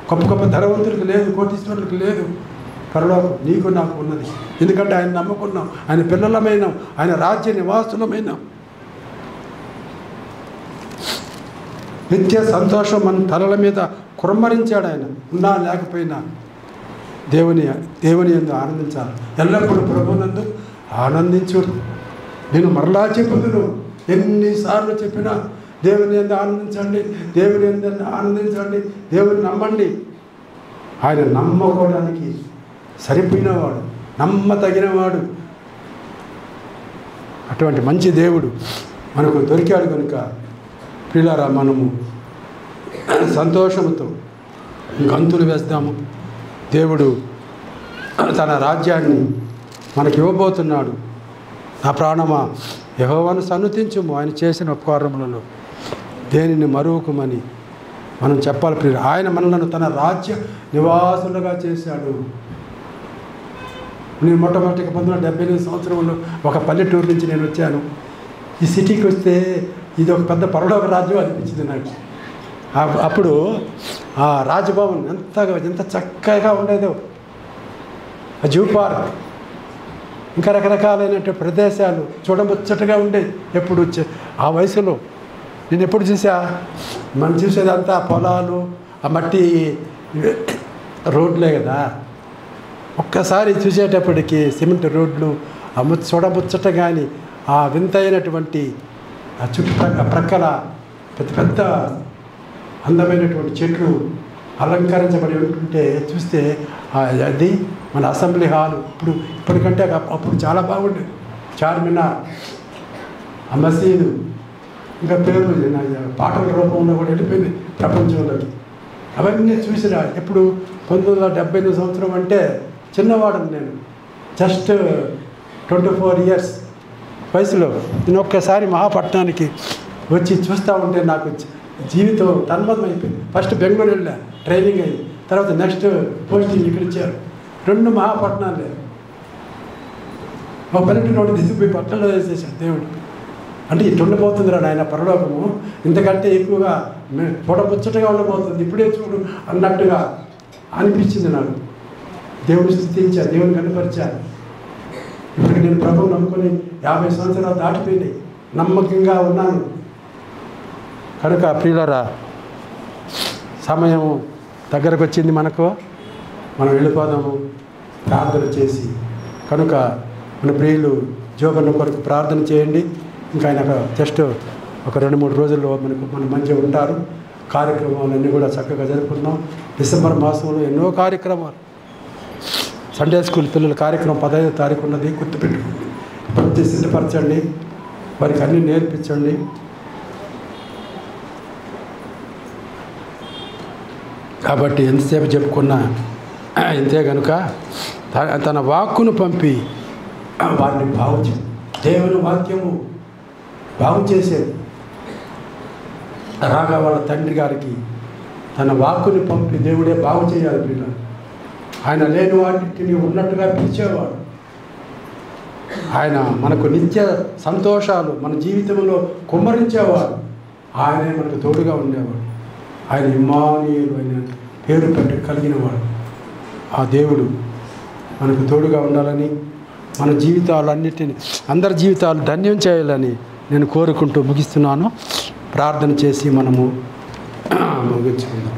గొప్ప గొప్ప ధనవంతులకు లేదు, కోటీశ్వరులకు లేదు పరలోకం. నీకు నాకు ఉన్నది. ఎందుకంటే ఆయన నమ్ముకున్నాం, ఆయన పిల్లలమైనాం, ఆయన రాజ్య నివాసులమైనాం. నిత్య సంతోషం మన తలల మీద కుమ్మరించాడు. ఆయన ఉన్నా లేకపోయినా దేవుని యందు ఆనందించాలి. ఎల్లప్పుడూ ప్రభునందు ఆనందించు. నేను మరలా చెప్పుదును, ఎన్నిసార్లు చెప్పినా దేవుని యందు ఆనందించండి, దేవుని యందు ఆనందించండి, దేవుని నమ్మండి. ఆయన నమ్ముకోవడానికి సరిపోయినవాడు, నమ్మతగినవాడు. అటువంటి మంచి దేవుడు మనకు దొరికాడు. కనుక ప్రియులారా, మనము సంతోషంతో గంతులు వేస్తాము. దేవుడు తన రాజ్యాన్ని మనకి ఇవ్వబోతున్నాడు. నా ప్రాణమా యెహోవాను సన్నుతించుము, ఆయన చేసిన ఉపకారములలో దేనిని మరువకుమని మనం చెప్పాలి. ప్రియులు, ఆయన మనలను తన రాజ్య నివాసులుగా చేశాడు. నేను మొట్టమొదటిగా 1978 సంవత్సరంలో ఒక పల్లెటూరు నుంచి నేను వచ్చాను. ఈ సిటీకి వస్తే ఇది ఒక పెద్ద పరలోక రాజ్యం అనిపించింది నాకు. అప్పుడు ఆ రాజభవన్ ఎంత చక్కగా ఉండేదో, ఆ జూ పార్క్, ఇంకా రకరకాలైనటువంటి ప్రదేశాలు చూడముచ్చటగా ఉండేది. ఎప్పుడు ఆ వయసులో నేను ఎప్పుడు మనం చూసేదంతా పొలాలు, ఆ మట్టి రోడ్లే కదా. ఒక్కసారి చూసేటప్పటికి సిమెంట్ రోడ్లు, ఆ చూడముచ్చట కానీ ఆ వింతైనటువంటి ఆ ప్రక్కల పెద్ద పెద్ద అందమైనటువంటి చెట్లు అలంకరించబడి ఉంటుంటే చూస్తే అది మన అసెంబ్లీ హాలు. ఇప్పటికంటే అప్పుడు చాలా బాగుండేది. చార్మినార్, ఆ మసీదు, ఇంకా పేర్లు పాటల రూపంలో కూడా వెళ్ళిపోయింది ప్రపంచంలోకి. అవన్నీ చూసినా ఎప్పుడు 1978 సంవత్సరం అంటే చిన్నవాడను నేను, జస్ట్ 24 ఇయర్స్ వయసులో. నేను ఒక్కసారి మహాపట్నానికి వచ్చి చూస్తూ ఉంటే నాకు జీవితం తన్మతం అయిపోయింది. ఫస్ట్ బెంగళూరు వెళ్ళా, ట్రైనింగ్ అయ్యి, తర్వాత నెక్స్ట్ పోస్టింగ్ ఇక్కడ ఇచ్చారు. 2 మహాపట్నాలే. ఒక పల్లెటూరు తీసుకుపోయి పట్టణంలో వేసేసాడు దేవుడు. అంటే ఇటు ఉండబోతుందిరా నాయన పరలోకము, ఇంతకంటే ఎక్కువగా చూడముచ్చటగా ఉండబోతుంది, ఇప్పుడే చూడు అన్నట్టుగా అనిపించింది నాకు. దేవుని స్థుతించా, దేవుని కనపరిచాను. ఇప్పటికి నేను ప్రభువు నమ్ముకొని 50 సంవత్సరాలు దాటిపోయినాయి. నమ్మకంగా ఉన్నాను. కనుక ప్రియులారా, సమయం దగ్గరకు వచ్చింది మనకు. మనం వెళ్ళిపోదాము ప్రార్థన చేసి. కనుక మన ప్రియులు జోబన్న కొరకు ప్రార్థన చేయండి. ఇంకా ఆయన జస్ట్ ఒక 2-3 రోజుల్లో మన మంచిగా ఉంటారు. కార్యక్రమాలన్నీ కూడా చక్కగా జరుపుకుందాం. డిసెంబర్ మాసంలో ఎన్నో కార్యక్రమాలు, సండే స్కూల్ పిల్లల కార్యక్రమం 15వ తారీఖు ఉన్నది, గుర్తుపెట్టుకోండి. ప్రతి సిద్ధపరచండి, వారికి అన్నీ నేర్పించండి. కాబట్టి ఎంతసేపు చెప్పుకున్నా ఇంతే కనుక తన వాక్కును పంపి వారిని బాగు చే దేవుని వాక్యము బాగు చేసేది. రాగా వాళ్ళ తండ్రి గారికి తన వాక్కుని పంపి దేవుడే బాగు చేయాలి పిల్లలు. ఆయన లేని వాటిని ఉన్నట్టుగా పిలిచేవాడు. ఆయన మనకు నిత్య సంతోషాలు మన జీవితంలో కుమ్మరించేవాడు. ఆయనే మనకు తోడుగా ఉండేవాడు. ఆయన ఇమ్మానుయేలు అయిన పేరు కలిగినవాడు. ఆ దేవుడు మనకు తోడుగా ఉండాలని, మన జీవితాలన్నిటిని, అందరి జీవితాలు ధన్యం చేయాలని నేను కోరుకుంటూ ముగిస్తున్నాను. ప్రార్థన చేసి మనము ముగించుకుందాం.